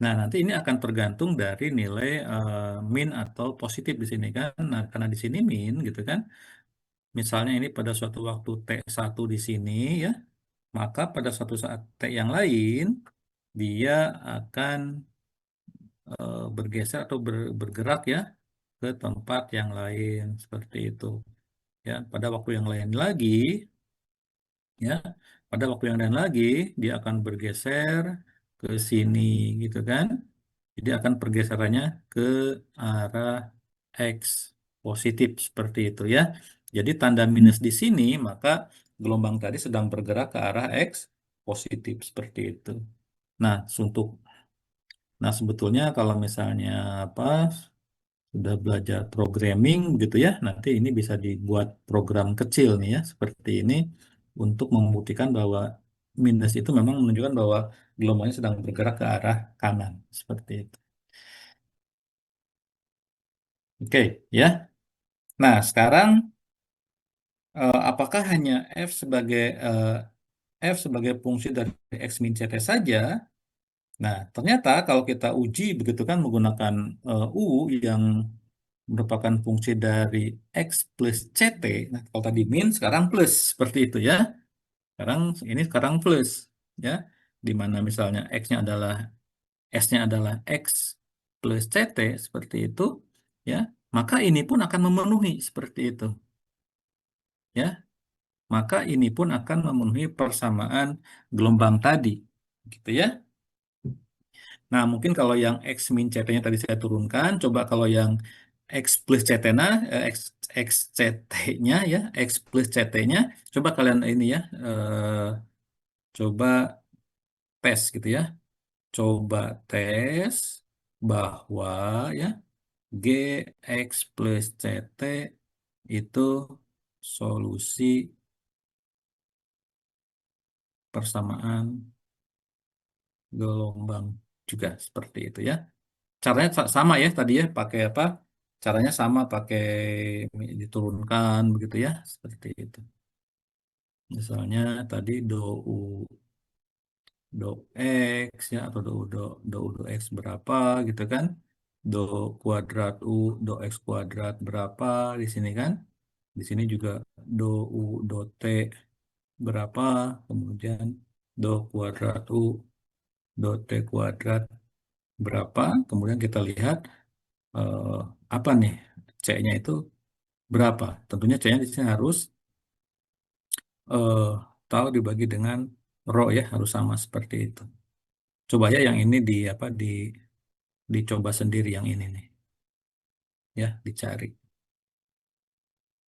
Nah, nanti ini akan tergantung dari nilai min atau positif di sini kan. Nah, karena di sini min gitu kan. Misalnya ini pada suatu waktu T1 di sini ya, maka pada suatu saat T yang lain dia akan bergeser atau bergerak ya ke tempat yang lain seperti itu. Ya, pada waktu yang lain lagi ya, pada waktu yang lain lagi dia akan bergeser ke sini gitu kan. Jadi akan pergeserannya ke arah X positif seperti itu ya. Jadi tanda minus di sini maka gelombang tadi sedang bergerak ke arah X positif seperti itu. Nah, untuk sebetulnya kalau misalnya apa sudah belajar programming gitu ya, nanti ini bisa dibuat program kecil nih ya seperti ini untuk membuktikan bahwa minus itu memang menunjukkan bahwa gelombangnya sedang bergerak ke arah kanan seperti itu. Oke, ya. Nah, sekarang apakah hanya f sebagai fungsi dari x min ct saja? Nah, ternyata kalau kita uji begitu kan menggunakan u yang merupakan fungsi dari x plus ct. Nah, kalau tadi min, sekarang plus seperti itu ya. Sekarang plus ya, di mana misalnya x-nya adalah s-nya adalah x plus ct seperti itu ya, maka ini pun akan memenuhi seperti itu ya. Maka ini pun akan memenuhi persamaan gelombang tadi gitu ya. Nah, mungkin kalau yang X min CT-nya tadi saya turunkan, coba kalau yang X plus CT-nya, X CT-nya ya, X plus CT-nya, coba kalian ini ya, coba tes gitu ya. Coba tes bahwa ya GX plus CT itu solusi persamaan gelombang juga seperti itu ya. Caranya sama ya tadi ya, pakai apa? Caranya sama pakai diturunkan begitu ya, seperti itu. Misalnya tadi do x ya atau do x berapa gitu kan? Do kuadrat u do x kuadrat berapa di sini kan? Di sini juga do u do t berapa, kemudian do kuadrat u do t kuadrat berapa, kemudian kita lihat eh, apa nih C-nya itu berapa. Tentunya C-nya di sini harus eh, tahu dibagi dengan rho ya, harus sama seperti itu. Coba ya yang ini dicoba sendiri yang ini nih. Ya, dicari.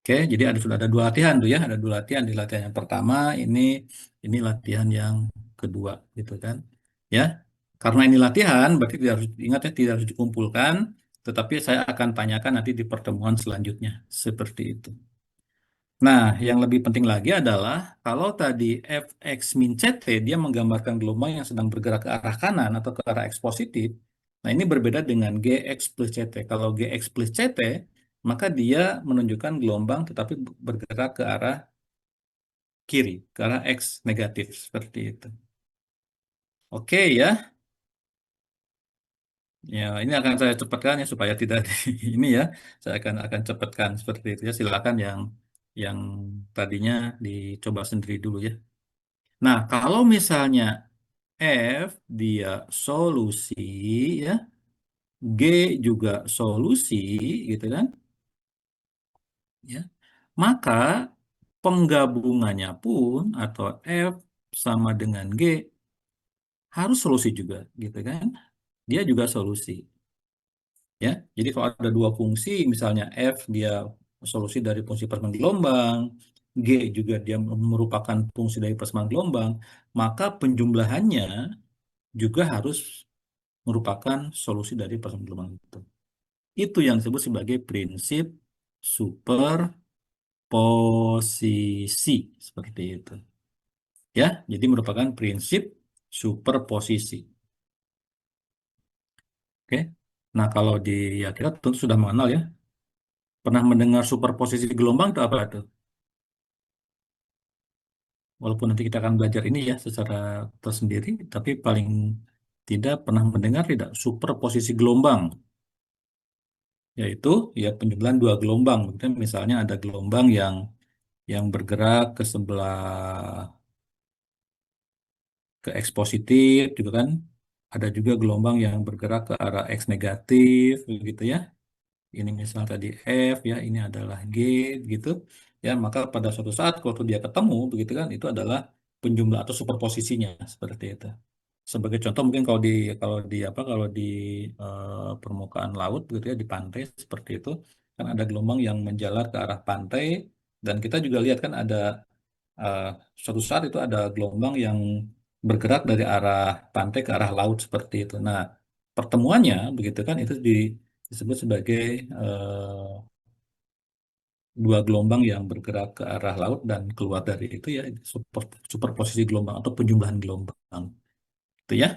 Oke, jadi sudah ada dua latihan tuh ya, ada dua latihan. Di latihan yang pertama ini latihan yang kedua gitu kan. Ya. Karena ini latihan berarti tidak harus ingat ya, tidak harus dikumpulkan, Tetapi saya akan tanyakan nanti di pertemuan selanjutnya. Seperti itu. Nah, yang lebih penting lagi adalah kalau tadi fx min ct dia menggambarkan gelombang yang sedang bergerak ke arah kanan atau ke arah x positif. Nah, ini berbeda dengan gx plus ct. Kalau gx plus ct, maka dia menunjukkan gelombang tetapi bergerak ke arah kiri, ke arah x negatif seperti itu. Oke ya. Ya, ini akan saya cepatkan ya supaya tidak ini ya. Saya akan cepatkan seperti itu ya. Silakan yang tadinya dicoba sendiri dulu ya. Nah, kalau misalnya F dia solusi ya, G juga solusi gitu kan? Ya. Maka penggabungannya pun atau F sama dengan G harus solusi juga gitu kan? Dia juga solusi. Ya, jadi kalau ada dua fungsi, misalnya f dia solusi dari fungsi persamaan gelombang, g juga dia merupakan fungsi dari persamaan gelombang, maka penjumlahannya juga harus merupakan solusi dari persamaan gelombang itu. Itu yang disebut sebagai prinsip superposisi seperti itu. Ya, jadi merupakan prinsip superposisi. Oke. Nah, kalau di ya kita tentu sudah mengenal ya. Pernah mendengar superposisi gelombang itu apa itu? Walaupun nanti kita akan belajar ini ya secara tersendiri, tapi paling tidak pernah mendengar tidak superposisi gelombang, yaitu ya penjumlahan dua gelombang. Misalnya ada gelombang yang bergerak ke sebelah ke X positif gitu kan. Ada juga gelombang yang bergerak ke arah X negatif begitu ya. Ini misal tadi F ya, ini adalah G gitu ya, maka pada suatu saat kalau dia ketemu begitu kan itu adalah penjumlah atau superposisinya seperti itu. Sebagai contoh mungkin kalau di permukaan laut begitu ya, di pantai seperti itu kan ada gelombang yang menjalar ke arah pantai, dan kita juga lihat kan ada eh, suatu saat itu ada gelombang yang bergerak dari arah pantai ke arah laut seperti itu. Nah, pertemuannya begitu kan itu disebut sebagai eh, dua gelombang yang bergerak ke arah laut dan keluar dari itu ya superposisi gelombang atau penjumlahan gelombang. Itu ya.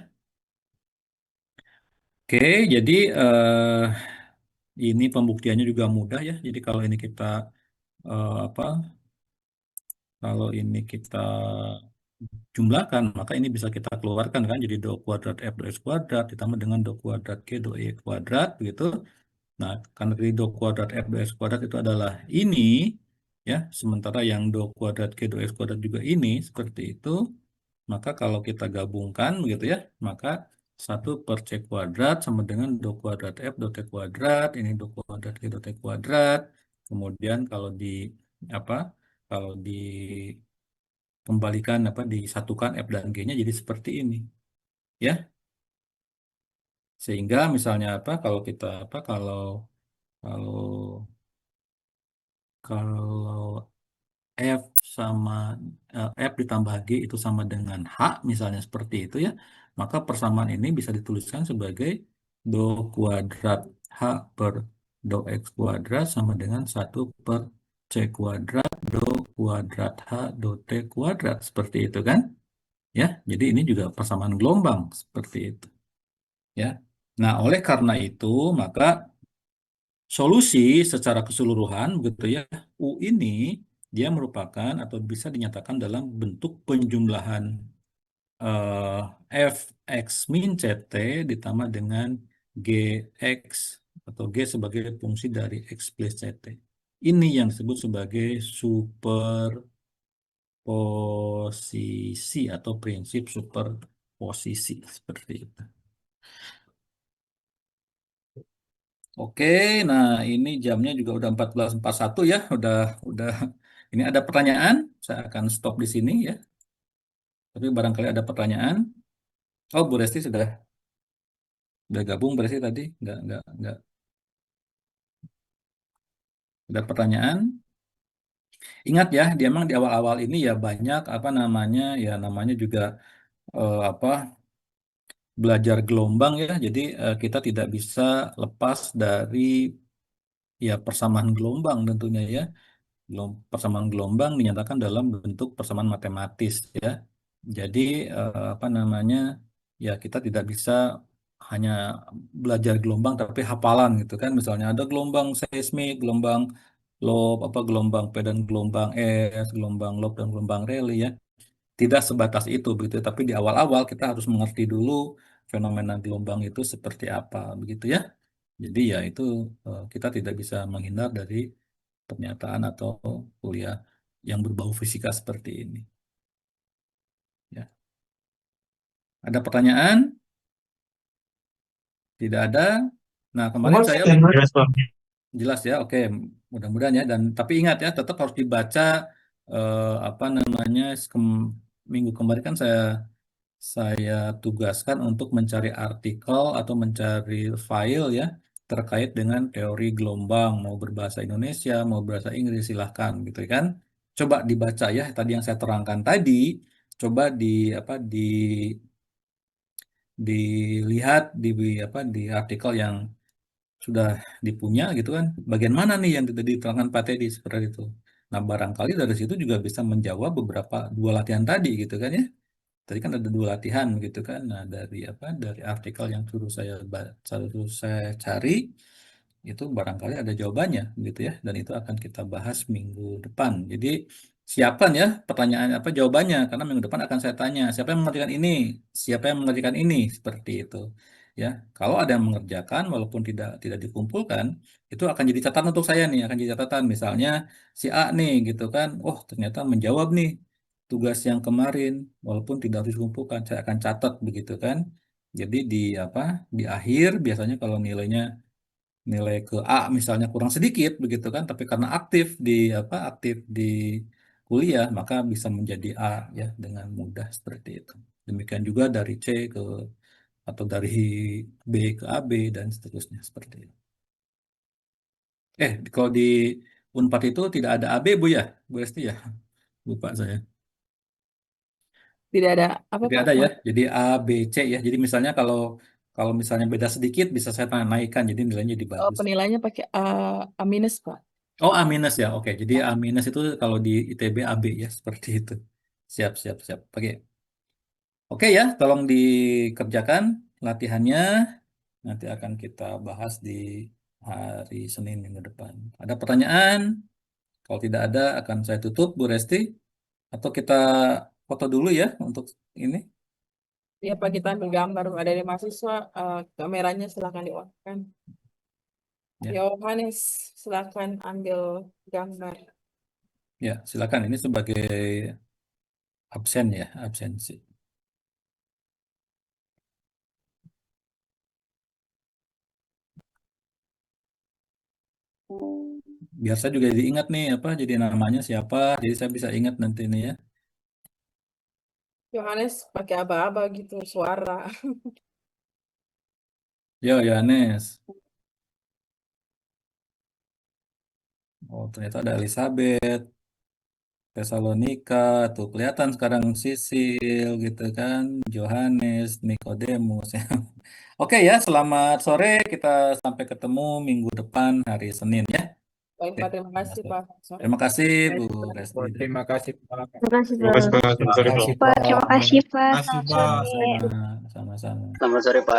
Oke, jadi ini pembuktiannya juga mudah ya. Jadi kalau ini kita apa? Kalau ini kita jumlahkan, maka ini bisa kita keluarkan kan jadi do kuadrat F do X kuadrat ditambah dengan do kuadrat G do Y kuadrat begitu. Nah, karena dari do kuadrat F do X kuadrat itu adalah ini ya, sementara yang do kuadrat G do X kuadrat juga ini seperti itu, maka kalau kita gabungkan begitu ya, maka 1/C kuadrat sama dengan do kuadrat F do T kuadrat, ini do kuadrat G do T kuadrat. Kemudian kalau di apa? Kalau dikembalikan disatukan F dan G-nya jadi seperti ini. Ya. Sehingga misalnya kalau kita kalau kalau F sama F ditambah G itu sama dengan H misalnya seperti itu ya, maka persamaan ini bisa dituliskan sebagai do kuadrat H per do X kuadrat sama dengan 1/C kuadrat do kuadrat H do T kuadrat seperti itu kan ya. Jadi ini juga persamaan gelombang seperti itu ya. Nah, oleh karena itu maka solusi secara keseluruhan begitu ya, U ini dia merupakan atau bisa dinyatakan dalam bentuk penjumlahan eh, fx min ct ditambah dengan gx atau g sebagai fungsi dari x plus ct. Ini yang disebut sebagai superposisi atau prinsip superposisi seperti itu. Oke, nah ini jamnya juga udah 14.41 ya, udah. Ini ada pertanyaan, saya akan stop di sini ya. Tapi barangkali ada pertanyaan. Oh, Bu Resti sudah gabung Bu Resti tadi, nggak ada pertanyaan. Ingat ya, dia memang di awal-awal ini ya banyak namanya juga apa belajar gelombang ya. Jadi kita tidak bisa lepas dari ya persamaan gelombang tentunya ya. Persamaan gelombang dinyatakan dalam bentuk persamaan matematis ya. Jadi apa namanya ya kita tidak bisa hanya belajar gelombang tapi hafalan gitu kan. Misalnya ada gelombang seismik, gelombang lob, apa gelombang P dan gelombang S, gelombang lob dan gelombang Rayleigh ya. Tidak sebatas itu begitu, tapi di awal-awal kita harus mengerti dulu fenomena gelombang itu seperti apa begitu ya. Jadi ya itu kita tidak bisa menghindar dari pernyataan atau kuliah yang berbau fisika seperti ini. Ya. Ada pertanyaan? Tidak ada. Nah, kemarin saya Jelas, Pak. jelas ya, oke, mudah-mudahan ya. Dan tapi ingat ya, tetap harus dibaca apa namanya minggu kemarin kan saya tugaskan untuk mencari artikel atau mencari file ya terkait dengan teori gelombang, mau berbahasa Indonesia, mau berbahasa Inggris silahkan gitu kan. Coba dibaca ya tadi yang saya terangkan tadi, coba di apa dilihat di artikel yang sudah dipunya gitu kan. Bagian mana nih yang tidak diterangkan Pak Teddy seperti itu. Nah, barangkali dari situ juga bisa menjawab beberapa dua latihan tadi gitu kan ya. Tadi kan ada dua latihan gitu kan. Nah, dari artikel yang suruh saya cari itu barangkali ada jawabannya gitu ya. Dan itu akan kita bahas minggu depan. Jadi siapkan ya pertanyaan apa jawabannya karena minggu depan akan saya tanya siapa yang mengerjakan ini, siapa yang mengerjakan ini seperti itu. Ya, kalau ada yang mengerjakan walaupun tidak dikumpulkan, itu akan jadi catatan untuk saya nih, akan jadi catatan misalnya si A nih gitu kan. Oh, ternyata menjawab nih tugas yang kemarin walaupun tidak harus dikumpulkan saya akan catat begitu kan jadi di akhir biasanya kalau nilai ke A misalnya kurang sedikit begitu kan tapi karena aktif di kuliah maka bisa menjadi A ya dengan mudah seperti itu demikian juga dari C ke atau dari B ke AB dan seterusnya seperti itu kalau di Unpad itu tidak ada AB Bu ya Bu Esti ya lupa saya. Tidak ada apa Jadi Pak? ada ya, jadi A, B, C ya. Jadi misalnya kalau kalau misalnya beda sedikit bisa saya naikkan, jadi nilainya jadi bagus. Penilaiannya pakai A minus Pak. Oh A minus ya, oke. Jadi A minus itu kalau di ITB AB ya, seperti itu. Siap, siap, siap. Oke ya, tolong dikerjakan latihannya. Nanti akan kita bahas di hari Senin minggu depan. Ada pertanyaan? Kalau tidak ada, akan saya tutup, Bu Resti. Atau kita foto dulu ya untuk ini. Ya Pak, kita ambil gambar. Ada di mahasiswa, kameranya silakan dion-kan. Ya. Yohanes, silakan ambil gambar. Ya, silakan. Ini sebagai absen ya, absensi. Biar saya juga jadi ingat nih apa jadi namanya siapa, jadi saya bisa ingat nanti ini ya. Yohanes pakai aba-aba gitu, suara. Yo, Yohanes. Oh, ternyata ada Elizabeth, Tesalonika, tuh kelihatan sekarang Sisil gitu kan, Johannes, Nikodemus. Oke ya, selamat sore. Kita sampai ketemu minggu depan hari Senin ya. Baik Oke, Pak, terima kasih Pak. Sorry. terima kasih Bu Resti. Terima kasih Pak. Terima kasih, Terima kasih, Pak. Pak. Selamat sore, Pak. Pak, terima kasih, Pak. Terima kasih Selamat Pak. sore. Sama-sama. Selamat sore Pak.